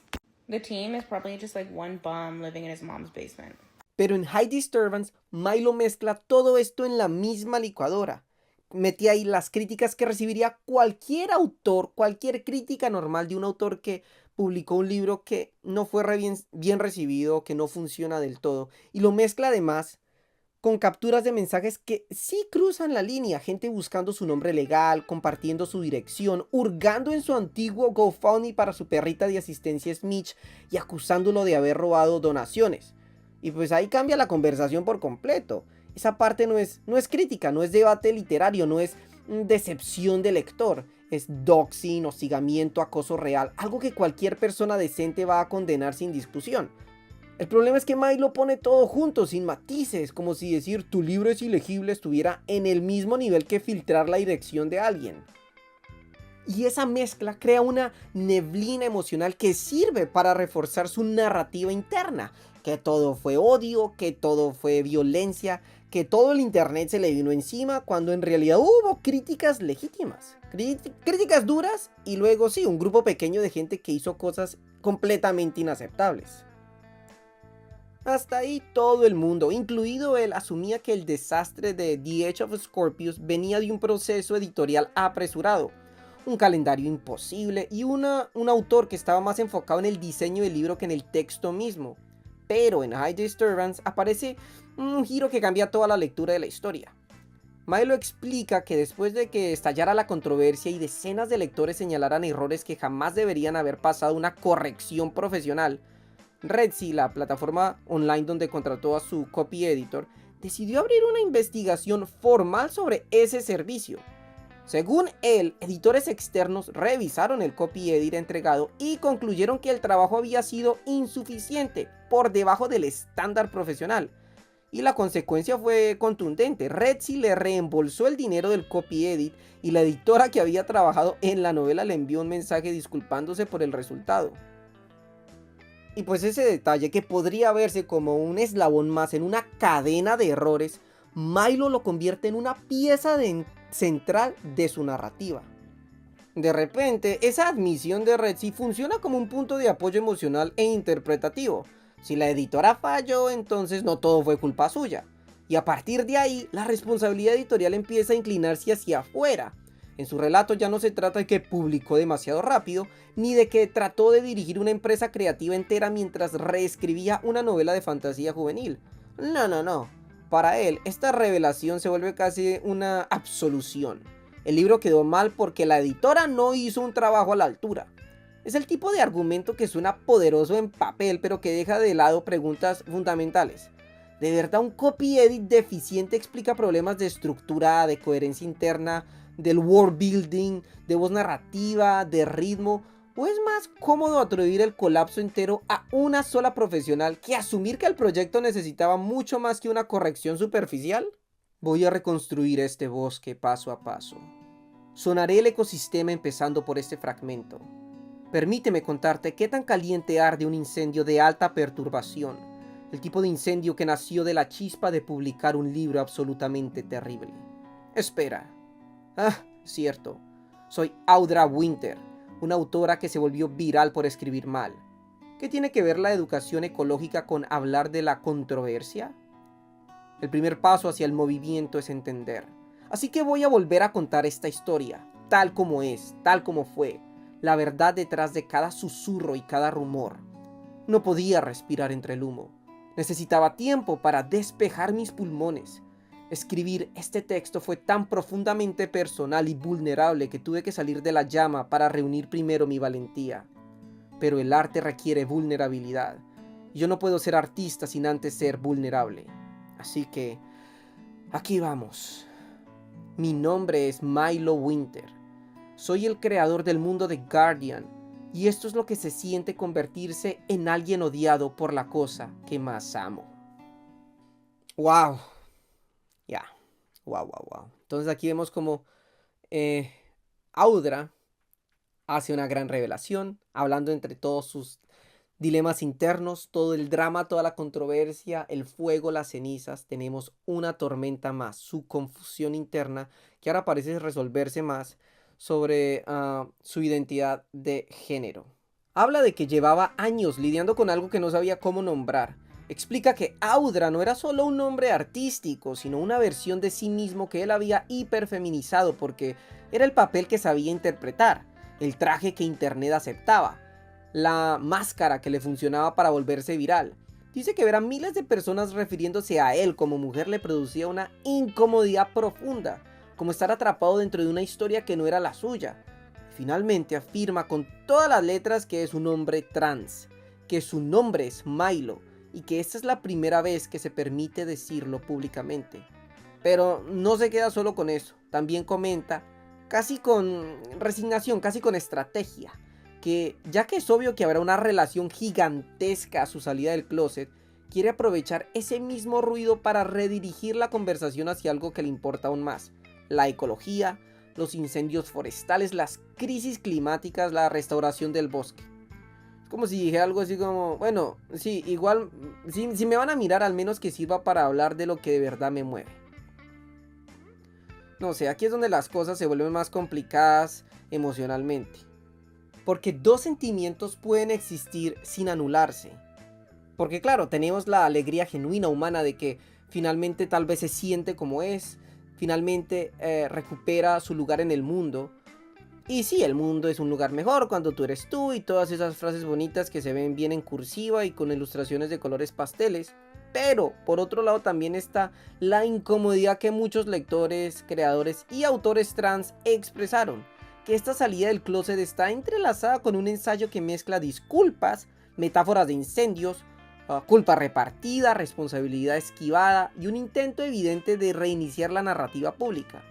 The team is probably just, like, one bum living in his mom's basement. Pero en High Disturbance, Milo mezcla todo esto en la misma licuadora. Metí ahí las críticas que recibiría cualquier autor, cualquier crítica normal de un autor que publicó un libro que no fue bien recibido, que no funciona del todo. Y lo mezcla además con capturas de mensajes que sí cruzan la línea, gente buscando su nombre legal, compartiendo su dirección, hurgando en su antiguo GoFundMe para su perrita de asistencia Smitch y acusándolo de haber robado donaciones. Y pues ahí cambia la conversación por completo. Esa parte no es crítica, no es debate literario, no es decepción del lector, es doxing, hostigamiento, acoso real, algo que cualquier persona decente va a condenar sin discusión. El problema es que Milo pone todo junto, sin matices, como si decir tu libro es ilegible estuviera en el mismo nivel que filtrar la dirección de alguien. Y esa mezcla crea una neblina emocional que sirve para reforzar su narrativa interna, que todo fue odio, que todo fue violencia, que todo el internet se le vino encima, cuando en realidad hubo críticas legítimas, críticas duras y luego sí, un grupo pequeño de gente que hizo cosas completamente inaceptables. Hasta ahí todo el mundo, incluido él, asumía que el desastre de The Edge of Scorpius venía de un proceso editorial apresurado, un calendario imposible y un autor que estaba más enfocado en el diseño del libro que en el texto mismo. Pero en High Disturbance aparece un giro que cambia toda la lectura de la historia. Milo explica que después de que estallara la controversia y decenas de lectores señalaran errores que jamás deberían haber pasado una corrección profesional, Redsea, la plataforma online donde contrató a su copy editor, decidió abrir una investigación formal sobre ese servicio. Según él, editores externos revisaron el copy edit entregado y concluyeron que el trabajo había sido insuficiente, por debajo del estándar profesional. Y la consecuencia fue contundente. Redsea le reembolsó el dinero del copy edit y la editora que había trabajado en la novela le envió un mensaje disculpándose por el resultado. Y pues ese detalle, que podría verse como un eslabón más en una cadena de errores, Milo lo convierte en una pieza central de su narrativa. De repente, esa admisión de Redsea funciona como un punto de apoyo emocional e interpretativo. Si la editora falló, entonces no todo fue culpa suya. Y a partir de ahí, la responsabilidad editorial empieza a inclinarse hacia afuera. En su relato ya no se trata de que publicó demasiado rápido, ni de que trató de dirigir una empresa creativa entera mientras reescribía una novela de fantasía juvenil. No. Para él, esta revelación se vuelve casi una absolución. El libro quedó mal porque la editora no hizo un trabajo a la altura. Es el tipo de argumento que suena poderoso en papel, pero que deja de lado preguntas fundamentales. ¿De verdad un copy edit deficiente explica problemas de estructura, de coherencia interna, del world building, de voz narrativa, de ritmo? ¿O es más cómodo atribuir el colapso entero a una sola profesional que asumir que el proyecto necesitaba mucho más que una corrección superficial? Voy a reconstruir este bosque paso a paso. Sonaré el ecosistema empezando por este fragmento. Permíteme contarte qué tan caliente arde un incendio de alta perturbación, el tipo de incendio que nació de la chispa de publicar un libro absolutamente terrible. Espera. Cierto. Soy Audra Winter, una autora que se volvió viral por escribir mal. ¿Qué tiene que ver la educación ecológica con hablar de la controversia? El primer paso hacia el movimiento es entender. Así que voy a volver a contar esta historia, tal como es, tal como fue, la verdad detrás de cada susurro y cada rumor. No podía respirar entre el humo. Necesitaba tiempo para despejar mis pulmones. Escribir este texto fue tan profundamente personal y vulnerable que tuve que salir de la llama para reunir primero mi valentía. Pero el arte requiere vulnerabilidad. Y yo no puedo ser artista sin antes ser vulnerable. Así que, aquí vamos. Mi nombre es Milo Winter. Soy el creador del mundo de Guardian. Y esto es lo que se siente convertirse en alguien odiado por la cosa que más amo. ¡Wow! Ya, wow. Entonces aquí vemos como Audra hace una gran revelación, hablando entre todos sus Dilemas internos, todo el drama, toda la controversia, el fuego, las cenizas. Tenemos una tormenta más, su confusión interna, que ahora parece resolverse más sobre su identidad de género. Habla de que llevaba años lidiando con algo que no sabía cómo nombrar. Explica que Audra no era solo un nombre artístico, sino una versión de sí mismo que él había hiperfeminizado porque era el papel que sabía interpretar, el traje que internet aceptaba, la máscara que le funcionaba para volverse viral. Dice que ver a miles de personas refiriéndose a él como mujer le producía una incomodidad profunda, como estar atrapado dentro de una historia que no era la suya. Finalmente afirma con todas las letras que es un hombre trans, que su nombre es Milo y que esta es la primera vez que se permite decirlo públicamente. Pero no se queda solo con eso, también comenta, casi con resignación, casi con estrategia, que ya que es obvio que habrá una relación gigantesca a su salida del closet, quiere aprovechar ese mismo ruido para redirigir la conversación hacia algo que le importa aún más, la ecología, los incendios forestales, las crisis climáticas, la restauración del bosque. Es como si dijera algo así como, bueno, sí, igual, si me van a mirar, al menos que sirva para hablar de lo que de verdad me mueve. No sé, aquí es donde las cosas se vuelven más complicadas emocionalmente. Porque dos sentimientos pueden existir sin anularse. Porque claro, tenemos la alegría genuina humana de que finalmente tal vez se siente como es, finalmente recupera su lugar en el mundo. Y sí, el mundo es un lugar mejor cuando tú eres tú y todas esas frases bonitas que se ven bien en cursiva y con ilustraciones de colores pasteles. Pero por otro lado también está la incomodidad que muchos lectores, creadores y autores trans expresaron. Que esta salida del closet está entrelazada con un ensayo que mezcla disculpas, metáforas de incendios, culpa repartida, responsabilidad esquivada y un intento evidente de reiniciar la narrativa pública.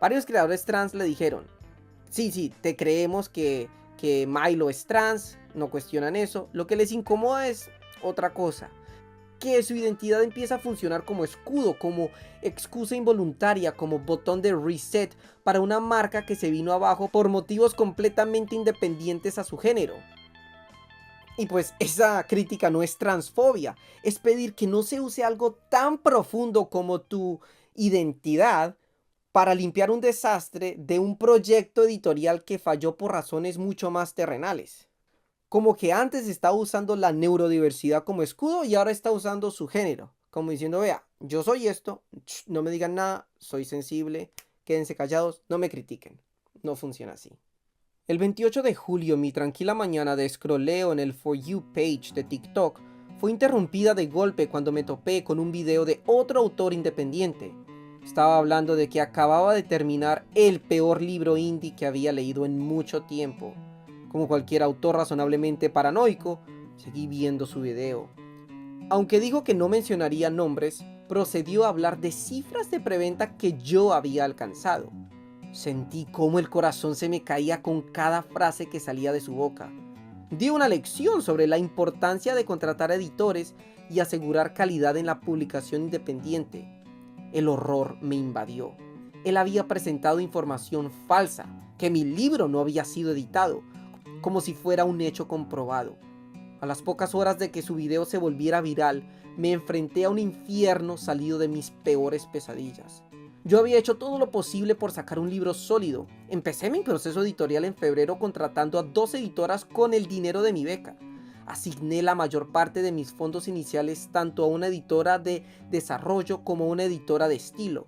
Varios creadores trans le dijeron, sí, te creemos que Milo es trans, no cuestionan eso, lo que les incomoda es otra cosa, que su identidad empieza a funcionar como escudo, como excusa involuntaria, como botón de reset para una marca que se vino abajo por motivos completamente independientes a su género. Y pues esa crítica no es transfobia, es pedir que no se use algo tan profundo como tu identidad para limpiar un desastre de un proyecto editorial que falló por razones mucho más terrenales. Como que antes estaba usando la neurodiversidad como escudo y ahora está usando su género. Como diciendo, vea, yo soy esto, no me digan nada, soy sensible, quédense callados, no me critiquen. No funciona así. El 28 de julio, mi tranquila mañana de scrolleo en el For You page de TikTok fue interrumpida de golpe cuando me topé con un video de otro autor independiente. Estaba hablando de que acababa de terminar el peor libro indie que había leído en mucho tiempo. Como cualquier autor razonablemente paranoico, seguí viendo su video. Aunque dijo que no mencionaría nombres, procedió a hablar de cifras de preventa que yo había alcanzado. Sentí cómo el corazón se me caía con cada frase que salía de su boca. Dio una lección sobre la importancia de contratar editores y asegurar calidad en la publicación independiente. El horror me invadió. Él había presentado información falsa, que mi libro no había sido editado, como si fuera un hecho comprobado. A las pocas horas de que su video se volviera viral, me enfrenté a un infierno salido de mis peores pesadillas. Yo había hecho todo lo posible por sacar un libro sólido. Empecé mi proceso editorial en febrero contratando a 2 editoras con el dinero de mi beca. Asigné la mayor parte de mis fondos iniciales tanto a una editora de desarrollo como a una editora de estilo.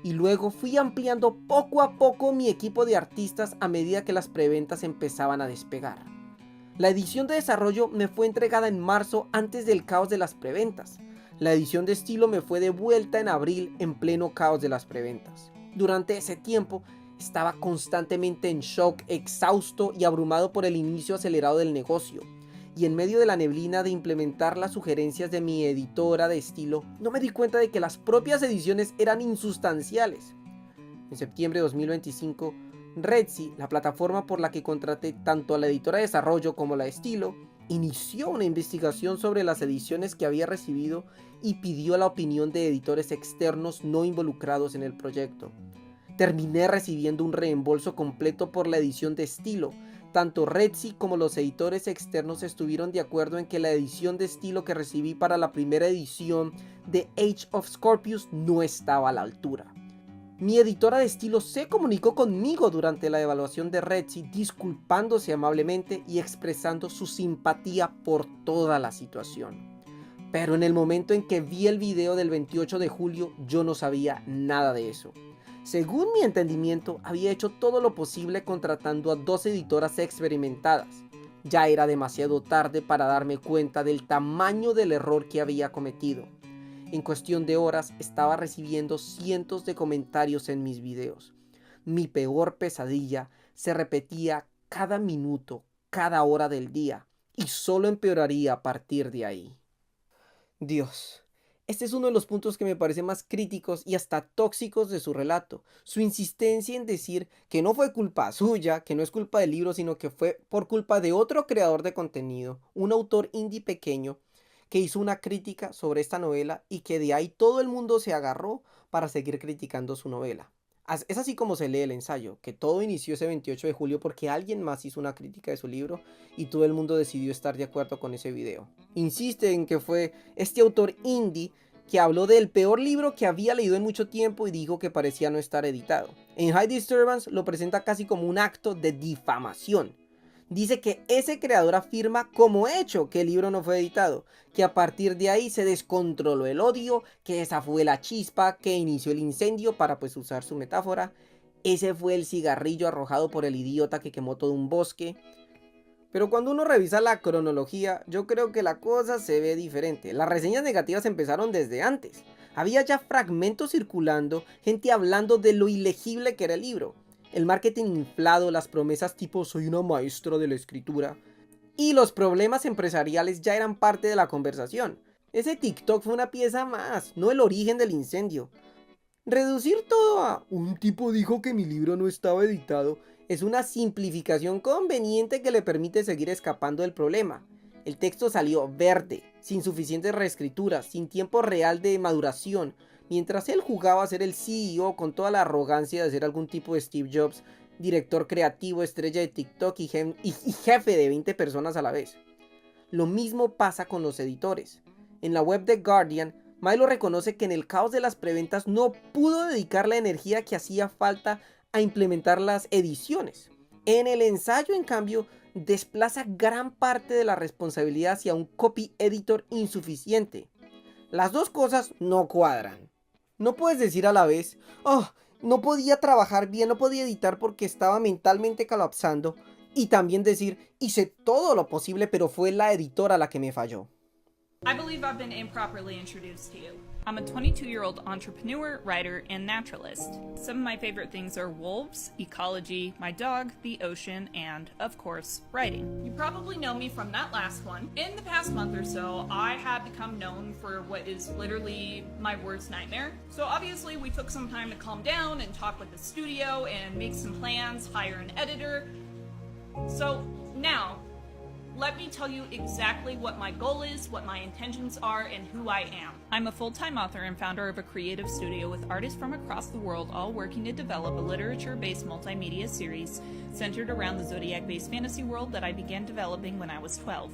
Y luego fui ampliando poco a poco mi equipo de artistas a medida que las preventas empezaban a despegar. La edición de desarrollo me fue entregada en marzo antes del caos de las preventas. La edición de estilo me fue devuelta en abril en pleno caos de las preventas. Durante ese tiempo estaba constantemente en shock, exhausto y abrumado por el inicio acelerado del negocio. Y en medio de la neblina de implementar las sugerencias de mi editora de estilo, no me di cuenta de que las propias ediciones eran insustanciales. En septiembre de 2025, Redsy, la plataforma por la que contraté tanto a la editora de desarrollo como a la de estilo, inició una investigación sobre las ediciones que había recibido y pidió la opinión de editores externos no involucrados en el proyecto. Terminé recibiendo un reembolso completo por la edición de estilo, Tanto Retzi como los editores externos estuvieron de acuerdo en que la edición de estilo que recibí para la primera edición de Age of Scorpius no estaba a la altura. Mi editora de estilo se comunicó conmigo durante la evaluación de Retzi, disculpándose amablemente y expresando su simpatía por toda la situación. Pero en el momento en que vi el video del 28 de julio, yo no sabía nada de eso. Según mi entendimiento, había hecho todo lo posible contratando a 2 editoras experimentadas. Ya era demasiado tarde para darme cuenta del tamaño del error que había cometido. En cuestión de horas estaba recibiendo cientos de comentarios en mis videos. Mi peor pesadilla se repetía cada minuto, cada hora del día, y solo empeoraría a partir de ahí. Dios, este es uno de los puntos que me parece más críticos y hasta tóxicos de su relato. Su insistencia en decir que no fue culpa suya, que no es culpa del libro, sino que fue por culpa de otro creador de contenido, un autor indie pequeño, que hizo una crítica sobre esta novela y que de ahí todo el mundo se agarró para seguir criticando su novela. Es así como se lee el ensayo, que todo inició ese 28 de julio porque alguien más hizo una crítica de su libro y todo el mundo decidió estar de acuerdo con ese video. Insiste en que fue este autor indie que habló del peor libro que había leído en mucho tiempo y dijo que parecía no estar editado. En High Disturbance lo presenta casi como un acto de difamación. Dice que ese creador afirma como hecho que el libro no fue editado, que a partir de ahí se descontroló el odio, que esa fue la chispa que inició el incendio, para pues usar su metáfora. Ese fue el cigarrillo arrojado por el idiota que quemó todo un bosque. Pero cuando uno revisa la cronología, yo creo que la cosa se ve diferente. Las reseñas negativas empezaron desde antes. Había ya fragmentos circulando, gente hablando de lo ilegible que era el libro. El marketing inflado, las promesas tipo soy una maestra de la escritura y los problemas empresariales ya eran parte de la conversación. Ese TikTok fue una pieza más, no el origen del incendio. Reducir todo a un tipo dijo que mi libro no estaba editado es una simplificación conveniente que le permite seguir escapando del problema. El texto salió verde, sin suficientes reescrituras, sin tiempo real de maduración. Mientras él jugaba a ser el CEO con toda la arrogancia de ser algún tipo de Steve Jobs, director creativo, estrella de TikTok y jefe de 20 personas a la vez. Lo mismo pasa con los editores. En la web de Guardian, Milo reconoce que en el caos de las preventas no pudo dedicar la energía que hacía falta a implementar las ediciones. En el ensayo, en cambio, desplaza gran parte de la responsabilidad hacia un copy editor insuficiente. Las dos cosas no cuadran. No puedes decir a la vez, oh, no podía trabajar bien, no podía editar porque estaba mentalmente colapsando, y también decir, hice todo lo posible, pero fue la editora la que me falló. I believe I've been improperly introduced to you. I'm a 22-year-old entrepreneur, writer, and naturalist. Some of my favorite things are wolves, ecology, my dog, the ocean, and, of course, writing. You probably know me from that last one. In the past month or so, I have become known for what is literally my worst nightmare. So obviously we took some time to calm down and talk with the studio and make some plans, hire an editor. So now, let me tell you exactly what my goal is, what my intentions are, and who I am. I'm a full-time author and founder of a creative studio with artists from across the world all working to develop a literature-based multimedia series centered around the Zodiac-based fantasy world that I began developing when I was 12.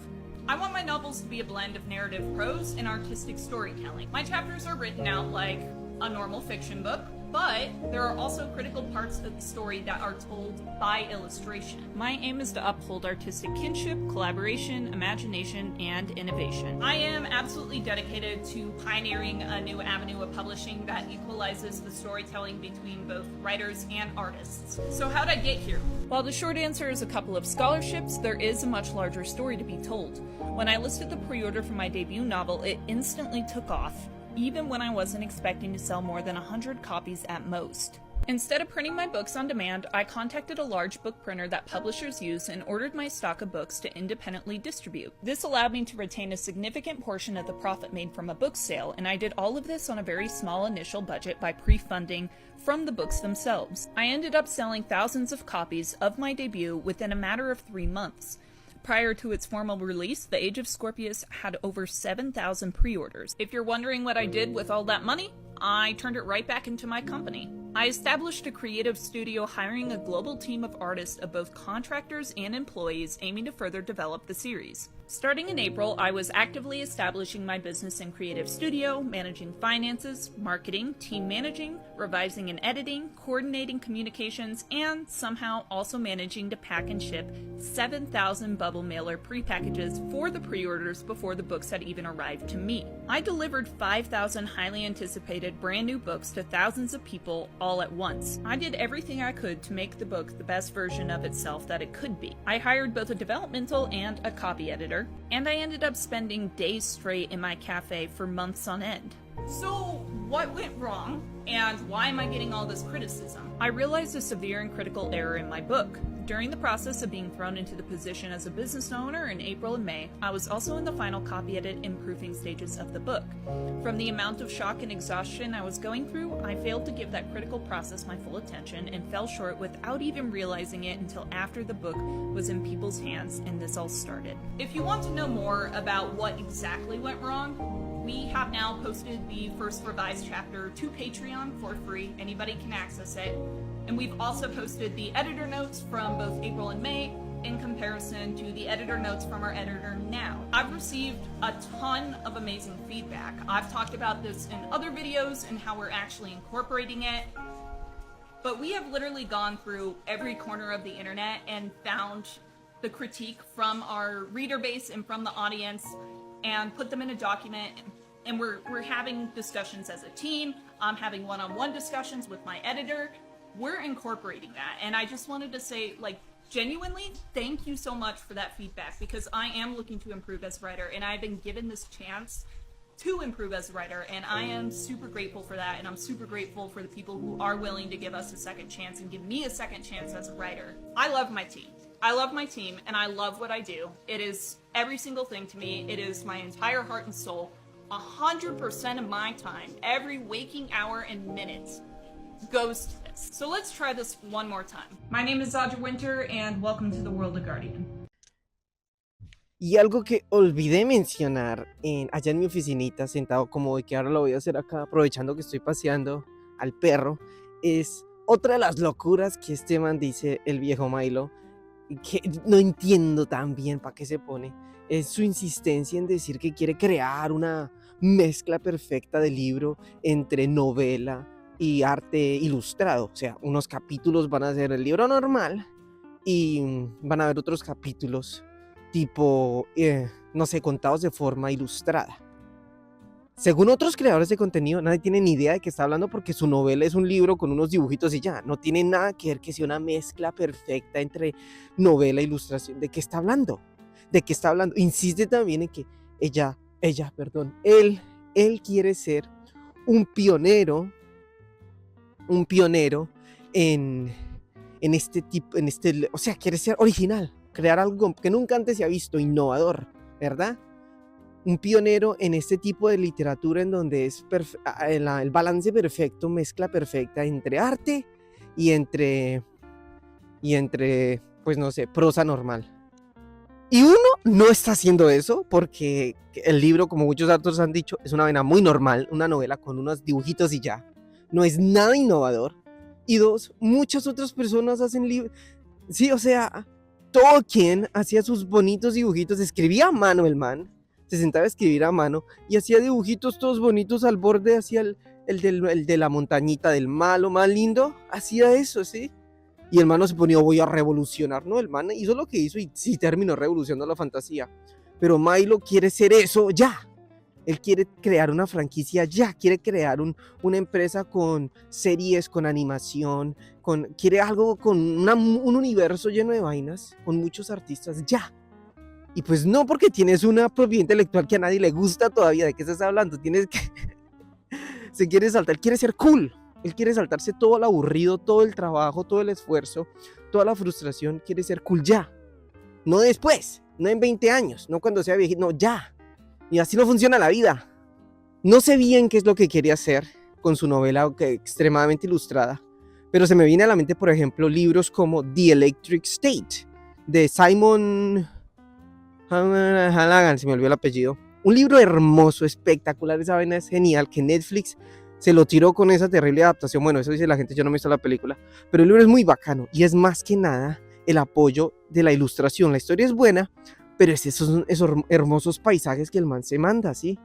I want my novels to be a blend of narrative prose and artistic storytelling. My chapters are written out like a normal fiction book, but there are also critical parts of the story that are told by illustration. My aim is to uphold artistic kinship, collaboration, imagination, and innovation. I am absolutely dedicated to pioneering a new avenue of publishing that equalizes the storytelling between both writers and artists. So how'd I get here? While the short answer is a couple of scholarships, there is a much larger story to be told. When I listed the pre-order for my debut novel, it instantly took off, even when I wasn't expecting to sell more than 100 copies at most. Instead of printing my books on demand, I contacted a large book printer that publishers use and ordered my stock of books to independently distribute. This allowed me to retain a significant portion of the profit made from a book sale, and I did all of this on a very small initial budget by pre-funding from the books themselves. I ended up selling thousands of copies of my debut within a matter of 3 months. Prior to its formal release, The Age of Scorpius had over 7,000 pre-orders. If you're wondering what I did with all that money, I turned it right back into my company. I established a creative studio hiring a global team of artists of both contractors and employees aiming to further develop the series. Starting in April, I was actively establishing my business and creative studio, managing finances, marketing, team managing, revising and editing, coordinating communications, and somehow also managing to pack and ship 7,000 bubble mailer pre-packages for the pre-orders before the books had even arrived to me. I delivered 5,000 highly anticipated brand new books to thousands of people all at once. I did everything I could to make the book the best version of itself that it could be. I hired both a developmental and a copy editor, and I ended up spending days straight in my cafe for months on end. So, what went wrong, and why am I getting all this criticism? I realized a severe and critical error in my book. During the process of being thrown into the position as a business owner in April and May, I was also in the final copy edit and proofing stages of the book. From the amount of shock and exhaustion I was going through, I failed to give that critical process my full attention and fell short without even realizing it until after the book was in people's hands and this all started. If you want to know more about what exactly went wrong, we have now posted the first revised chapter to Patreon for free. Anybody can access it. And we've also posted the editor notes from both April and May in comparison to the editor notes from our editor now. I've received a ton of amazing feedback. I've talked about this in other videos and how we're actually incorporating it. But we have literally gone through every corner of the internet and found the critique from our reader base and from the audience and put them in a document, and we're having discussions as a team. I'm having one-on-one discussions with my editor. We're incorporating that, and I just wanted to say, like, genuinely, thank you so much for that feedback, because I am looking to improve as a writer, and I've been given this chance to improve as a writer, and I am super grateful for that, and I'm super grateful for the people who are willing to give us a second chance and give me a second chance as a writer. I love my team. I love my team, and I love what I do. It is every single thing to me. It is my entire heart and soul. 100% of my time, every waking hour and minute, goes to this. So let's try this one more time. My name is Audra Winter, and welcome to the world of Guardian. Y algo que olvidé mencionar allá en mi oficinita, sentado como hoy, que ahora lo voy a hacer acá, aprovechando que estoy paseando al perro, es otra de las locuras que este man dice, el viejo Milo, que no entiendo tan bien para qué se pone. Es su insistencia en decir que quiere crear una mezcla perfecta de libro entre novela y arte ilustrado. O sea, unos capítulos van a ser el libro normal y van a haber otros capítulos tipo, no sé, contados de forma ilustrada. Según otros creadores de contenido, nadie tiene ni idea de qué está hablando, porque su novela es un libro con unos dibujitos y ya. No tiene nada que ver que sea una mezcla perfecta entre novela e ilustración. ¿De qué está hablando? ¿De qué está hablando? Insiste también en que él quiere ser un pionero en este tipo, o sea, quiere ser original, crear algo que nunca antes se ha visto, innovador, ¿verdad? Un pionero en este tipo de literatura en donde es el balance perfecto, mezcla perfecta entre arte y entre, pues no sé, prosa normal. Y uno no está haciendo eso porque el libro, como muchos autores han dicho, es una vaina muy normal, una novela con unos dibujitos y ya. No es nada innovador. Y dos, muchas otras personas hacen libros. Sí, o sea, Tolkien hacía sus bonitos dibujitos, escribía a mano el man. Se sentaba a escribir a mano y hacía dibujitos todos bonitos al borde, hacía el de la montañita del malo más lindo, hacía eso, ¿sí? Y el man no se ponía, voy a revolucionar, no, el man hizo lo que hizo y sí terminó revolucionando la fantasía. Pero Milo quiere ser eso ya. Él quiere crear una franquicia ya, quiere crear una empresa con series, con animación, quiere algo con un universo lleno de vainas, con muchos artistas ya. Y pues no, porque tienes una propiedad intelectual que a nadie le gusta todavía. ¿De qué estás hablando? Se quiere saltar, él quiere ser cool. Él quiere saltarse todo el aburrido, todo el trabajo, todo el esfuerzo, toda la frustración. Quiere ser cool ya. No después, no en 20 años, no cuando sea viejito, no, ya. Y así no funciona la vida. No sé bien qué es lo que quería hacer con su novela extremadamente ilustrada, pero se me viene a la mente, por ejemplo, libros como The Electric State, de Simon Halagan, se me olvidó el apellido. Un libro hermoso, espectacular, esa vaina es genial, que Netflix se lo tiró con esa terrible adaptación. Bueno, eso dice la gente, yo no me he visto la película, pero el libro es muy bacano y es más que nada el apoyo de la ilustración. La historia es buena, pero es esos hermosos paisajes que el man se manda, ¿sí?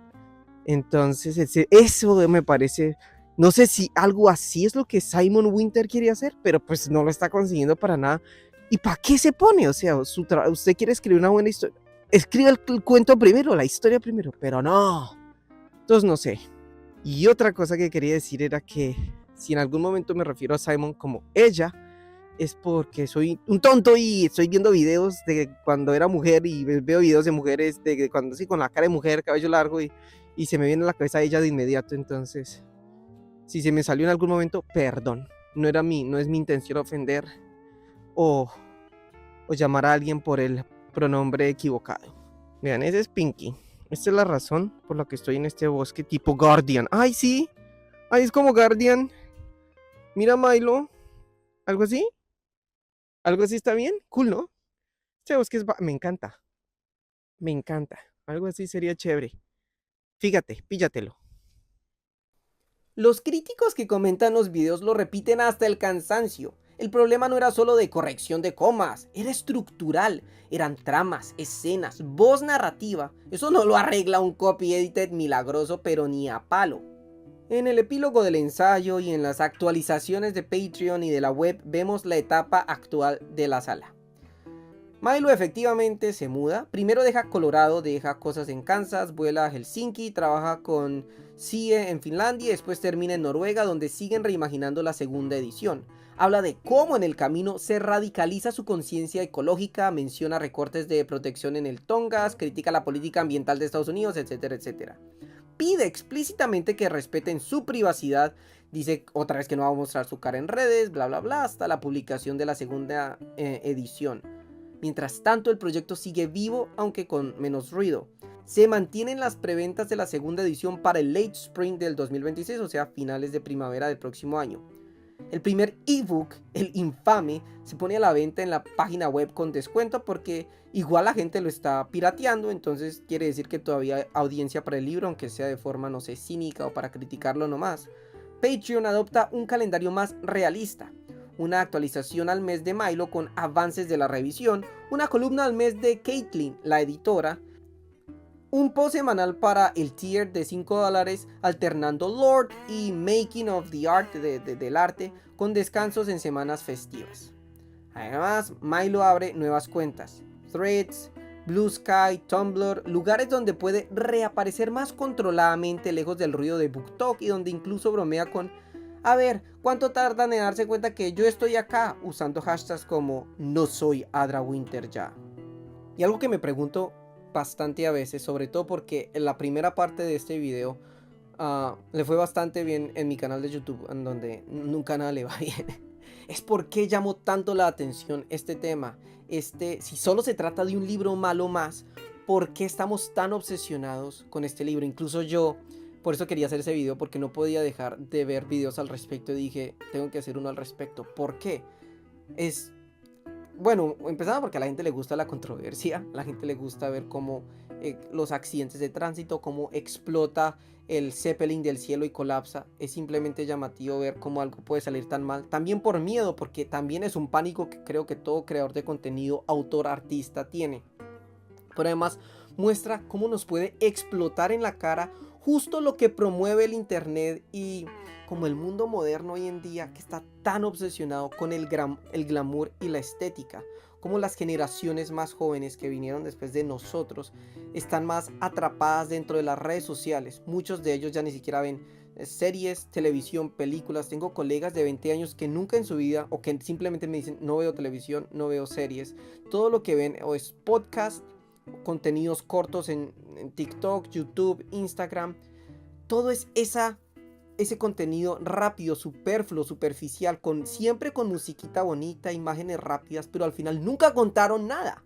Entonces, eso me parece, no sé si algo así es lo que Simon Winter quiere hacer, pero pues no lo está consiguiendo para nada. ¿Y para qué se pone? O sea, usted quiere escribir una buena historia, escribe el cuento primero, la historia primero, pero no. Entonces, no sé. Y otra cosa que quería decir era que si en algún momento me refiero a Simon como ella, es porque soy un tonto y estoy viendo videos de cuando era mujer y veo videos de mujeres de cuando sí, con la cara de mujer, cabello largo y se me viene a la cabeza ella de inmediato. Entonces, si se me salió en algún momento, perdón. No es mi intención ofender o llamar a alguien por el pronombre equivocado. Vean, ese es Pinky. Esta es la razón por la que estoy en este bosque tipo Guardian. ¡Ay, sí! ¡Ay, es como Guardian! Mira, Milo. ¿Algo así? ¿Algo así está bien? Cool, ¿no? Este bosque me encanta. Me encanta. Algo así sería chévere. Fíjate, píllatelo. Los críticos que comentan los videos lo repiten hasta el cansancio. El problema no era solo de corrección de comas, era estructural. Eran tramas, escenas, voz narrativa. Eso no lo arregla un copy edited milagroso, pero ni a palo. En el epílogo del ensayo y en las actualizaciones de Patreon y de la web vemos la etapa actual de la sala. Milo efectivamente se muda, primero deja Colorado, deja cosas en Kansas, vuela a Helsinki, trabaja con CIE en Finlandia y después termina en Noruega, donde siguen reimaginando la segunda edición. Habla de cómo en el camino se radicaliza su conciencia ecológica, menciona recortes de protección en el Tongass, critica la política ambiental de Estados Unidos, etcétera, etcétera. Pide explícitamente que respeten su privacidad, dice otra vez que no va a mostrar su cara en redes, bla bla bla, hasta la publicación de la segunda edición. Mientras tanto, el proyecto sigue vivo, aunque con menos ruido. Se mantienen las preventas de la segunda edición para el late spring del 2026, o sea, finales de primavera del próximo año. El primer ebook, el infame, se pone a la venta en la página web con descuento porque igual la gente lo está pirateando, entonces quiere decir que todavía hay audiencia para el libro, aunque sea de forma, no sé, cínica o para criticarlo nomás. Patreon adopta un calendario más realista. Una actualización al mes de Milo con avances de la revisión, una columna al mes de Caitlin, la editora, un post semanal para el tier de $5 alternando Lord y Making of the Art del arte con descansos en semanas festivas. Además, Milo abre nuevas cuentas, Threads, Blue Sky, Tumblr, lugares donde puede reaparecer más controladamente lejos del ruido de BookTok y donde incluso bromea con: a ver, ¿cuánto tardan en darse cuenta que yo estoy acá? Usando hashtags como no soy Adra Winter ya. Y algo que me pregunto bastante a veces, sobre todo porque en la primera parte de este video le fue bastante bien en mi canal de YouTube, en donde nunca nada le va bien, es por qué llamó tanto la atención este tema. Si solo se trata de un libro malo más, ¿por qué estamos tan obsesionados con este libro? Incluso yo, por eso quería hacer ese video, porque no podía dejar de ver videos al respecto. Dije, tengo que hacer uno al respecto. ¿Por qué? Bueno, empezando porque a la gente le gusta la controversia, a la gente le gusta ver cómo los accidentes de tránsito, cómo explota el Zeppelin del cielo y colapsa. Es simplemente llamativo ver cómo algo puede salir tan mal. También por miedo, porque también es un pánico que creo que todo creador de contenido, autor, artista tiene. Pero además muestra cómo nos puede explotar en la cara justo lo que promueve el internet y como el mundo moderno hoy en día, que está tan obsesionado con el glamour y la estética, como las generaciones más jóvenes que vinieron después de nosotros están más atrapadas dentro de las redes sociales. Muchos de ellos ya ni siquiera ven series, televisión, películas. Tengo colegas de 20 años que nunca en su vida, o que simplemente me dicen: no veo televisión, no veo series. Todo lo que ven o es podcast, contenidos cortos en TikTok, YouTube, Instagram. Todo es ese contenido rápido, superfluo, superficial, siempre con musiquita bonita, imágenes rápidas, pero al final nunca contaron nada.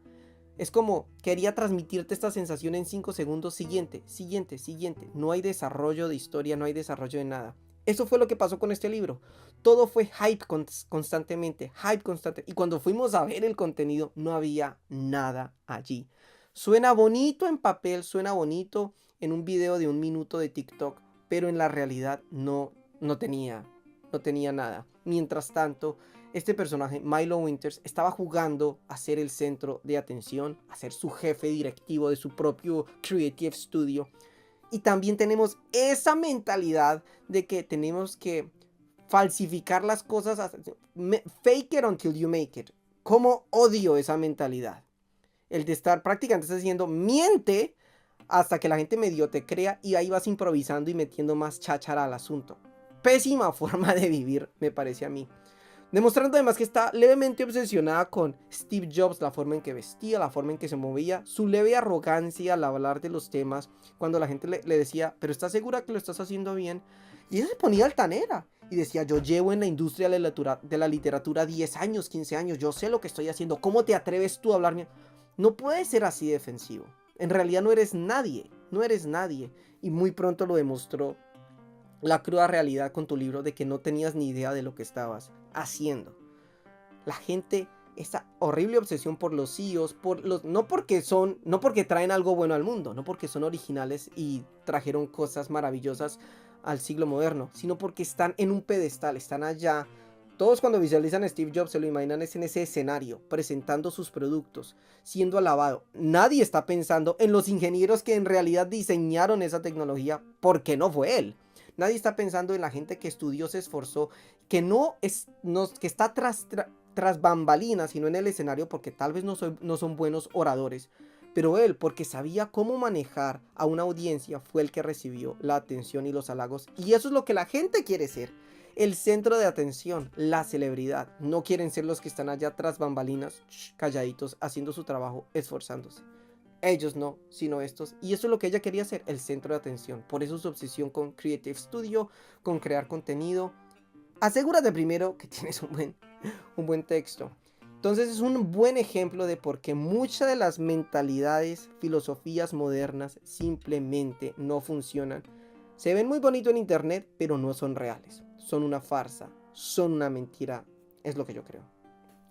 Es como, quería transmitirte esta sensación en 5 segundos, siguiente. No hay desarrollo de historia, no hay desarrollo de nada. Eso fue lo que pasó con este libro. Todo fue hype constantemente, hype constante. Y cuando fuimos a ver el contenido, no había nada allí. Suena bonito en papel, suena bonito en un video de 1 minuto de TikTok, pero en la realidad no no tenía nada. Mientras tanto, este personaje, Milo Winters, estaba jugando a ser el centro de atención, a ser su jefe directivo de su propio Creative Studio. Y también tenemos esa mentalidad de que tenemos que falsificar las cosas, fake it until you make it. ¿Cómo odio esa mentalidad? El de estar prácticamente diciendo, miente hasta que la gente medio te crea y ahí vas improvisando y metiendo más cháchara al asunto. Pésima forma de vivir, me parece a mí. Demostrando además que está levemente obsesionada con Steve Jobs, la forma en que vestía, la forma en que se movía, su leve arrogancia al hablar de los temas, cuando la gente le decía, pero ¿estás segura que lo estás haciendo bien? Y ella se ponía altanera y decía, yo llevo en la industria de la literatura 10 años, 15 años, yo sé lo que estoy haciendo, ¿cómo te atreves tú a hablarme? No puedes ser así defensivo, en realidad no eres nadie, y muy pronto lo demostró la cruda realidad con tu libro de que no tenías ni idea de lo que estabas haciendo. La gente, esa horrible obsesión por los CEOs, no porque traen algo bueno al mundo, no porque son originales y trajeron cosas maravillosas al siglo moderno, sino porque están en un pedestal, están allá. Todos cuando visualizan a Steve Jobs se lo imaginan es en ese escenario, presentando sus productos, siendo alabado. Nadie está pensando en los ingenieros que en realidad diseñaron esa tecnología, porque no fue él. Nadie está pensando en la gente que estudió, se esforzó, que que está tras bambalinas, sino en el escenario, porque tal vez no son buenos oradores. Pero él, porque sabía cómo manejar a una audiencia, fue el que recibió la atención y los halagos. Y eso es lo que la gente quiere ser. El centro de atención, la celebridad. No quieren ser los que están allá tras bambalinas, calladitos, haciendo su trabajo, esforzándose. Ellos no, sino estos. Y eso es lo que ella quería hacer, el centro de atención. Por eso su obsesión con Creative Studio, con crear contenido. Asegúrate primero que tienes un buen texto. Entonces es un buen ejemplo de por qué muchas de las mentalidades, filosofías modernas simplemente no funcionan. Se ven muy bonito en internet, pero no son reales. Son una farsa, son una mentira. Es lo que yo creo.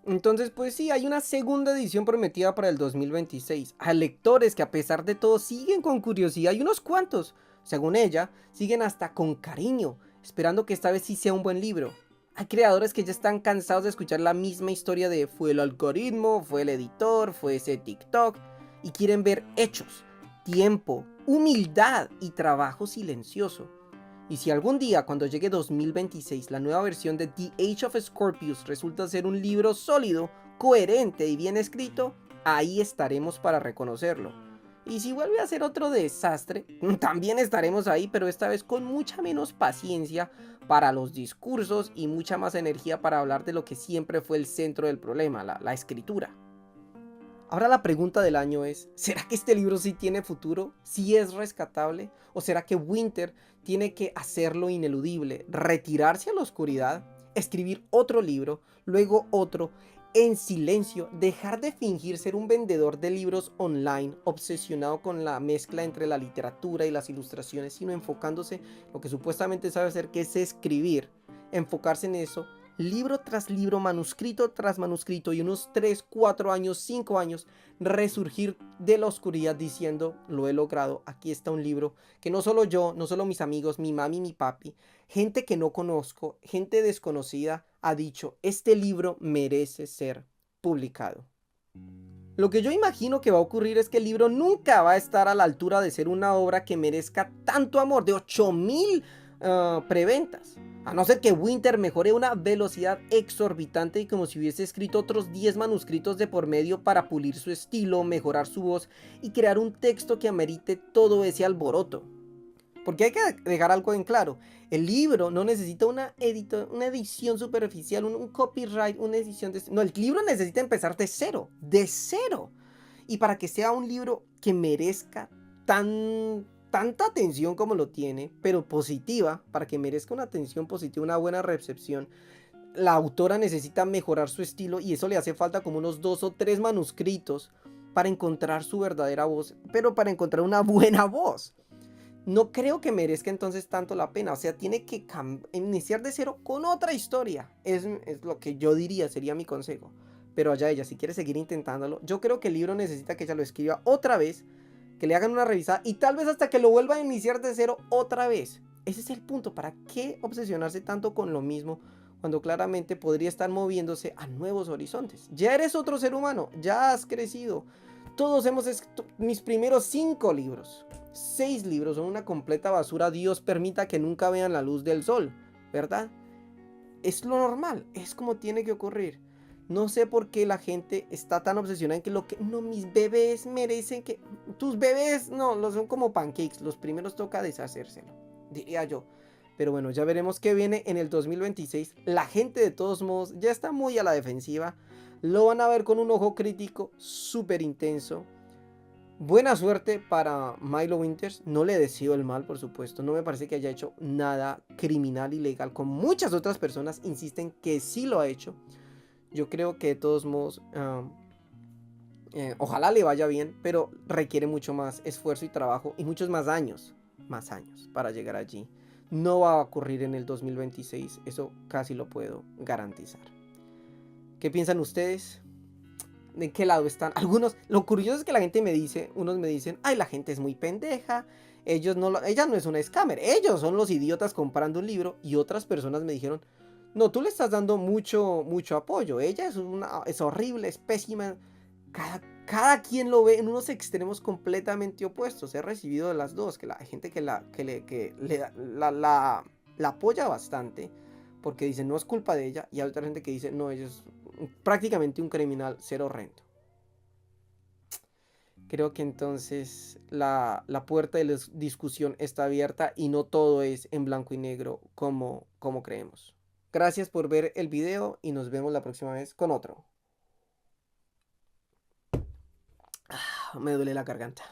Entonces, pues sí, hay una segunda edición prometida para el 2026. Hay lectores que a pesar de todo siguen con curiosidad y unos cuantos, según ella, siguen hasta con cariño, esperando que esta vez sí sea un buen libro. Hay creadores que ya están cansados de escuchar la misma historia de fue el algoritmo, fue el editor, fue ese TikTok, y quieren ver hechos, tiempo, humildad y trabajo silencioso. Y si algún día, cuando llegue 2026, la nueva versión de The Age of Scorpius resulta ser un libro sólido, coherente y bien escrito, ahí estaremos para reconocerlo. Y si vuelve a ser otro desastre, también estaremos ahí, pero esta vez con mucha menos paciencia para los discursos y mucha más energía para hablar de lo que siempre fue el centro del problema, la escritura. Ahora la pregunta del año es, ¿será que este libro sí tiene futuro? ¿Sí es rescatable? ¿O será que Winter tiene que hacerlo ineludible, retirarse a la oscuridad, escribir otro libro, luego otro, en silencio, dejar de fingir ser un vendedor de libros online, obsesionado con la mezcla entre la literatura y las ilustraciones, sino enfocándose en lo que supuestamente sabe hacer, que es escribir, enfocarse en eso, libro tras libro, manuscrito tras manuscrito, y unos 3, 4 años, 5 años, resurgir de la oscuridad diciendo, lo he logrado, aquí está un libro que no solo yo, no solo mis amigos, mi mami, mi papi, gente que no conozco, gente desconocida, ha dicho, este libro merece ser publicado. Lo que yo imagino que va a ocurrir es que el libro nunca va a estar a la altura de ser una obra que merezca tanto amor, de 8,000 preventas. A no ser que Winter mejore a una velocidad exorbitante y como si hubiese escrito otros 10 manuscritos de por medio para pulir su estilo, mejorar su voz y crear un texto que amerite todo ese alboroto. Porque hay que dejar algo en claro, el libro no necesita una edición superficial, un copyright, una edición de... No, el libro necesita empezar de cero. Y para que sea un libro que merezca tanta atención como lo tiene, pero positiva, para que merezca una atención positiva, una buena recepción, la autora necesita mejorar su estilo y eso le hace falta como unos 2 o 3 manuscritos para encontrar su verdadera voz, pero para encontrar una buena voz. No creo que merezca entonces tanto la pena, o sea, tiene que iniciar de cero con otra historia, es lo que yo diría, sería mi consejo, pero allá ella, si quiere seguir intentándolo, yo creo que el libro necesita que ella lo escriba otra vez, que le hagan una revisada y tal vez hasta que lo vuelva a iniciar de cero otra vez. Ese es el punto. ¿Para qué obsesionarse tanto con lo mismo cuando claramente podría estar moviéndose a nuevos horizontes? Ya eres otro ser humano, ya has crecido. Todos hemos escrito mis primeros 5 libros. 6 libros son una completa basura. Dios permita que nunca vean la luz del sol, ¿verdad? Es lo normal, es como tiene que ocurrir. No sé por qué la gente está tan obsesionada en que lo que... No, mis bebés merecen que... Tus bebés, no, los son como pancakes. Los primeros toca deshacérselo, diría yo. Pero bueno, ya veremos qué viene en el 2026. La gente de todos modos ya está muy a la defensiva. Lo van a ver con un ojo crítico súper intenso. Buena suerte para Milo Winters. No le deseo el mal, por supuesto. No me parece que haya hecho nada criminal, ilegal. Con muchas otras personas insisten que sí lo ha hecho. Yo creo que de todos modos, ojalá le vaya bien, pero requiere mucho más esfuerzo y trabajo y muchos más años para llegar allí. No va a ocurrir en el 2026, eso casi lo puedo garantizar. ¿Qué piensan ustedes? ¿De qué lado están? Algunos, lo curioso es que la gente me dice, unos me dicen, ay, la gente es muy pendeja, ella no es una scammer, ellos son los idiotas comprando un libro, y otras personas me dijeron, no, tú le estás dando mucho apoyo, ella es horrible, es pésima. Cada quien lo ve en unos extremos completamente opuestos. He recibido de las dos, que la gente que la apoya bastante, porque dice no es culpa de ella, y hay otra gente que dice no, ella es prácticamente un criminal, ser horrendo. Creo que entonces la puerta de la discusión está abierta y no todo es en blanco y negro como creemos. Gracias por ver el video y nos vemos la próxima vez con otro. Me duele la garganta.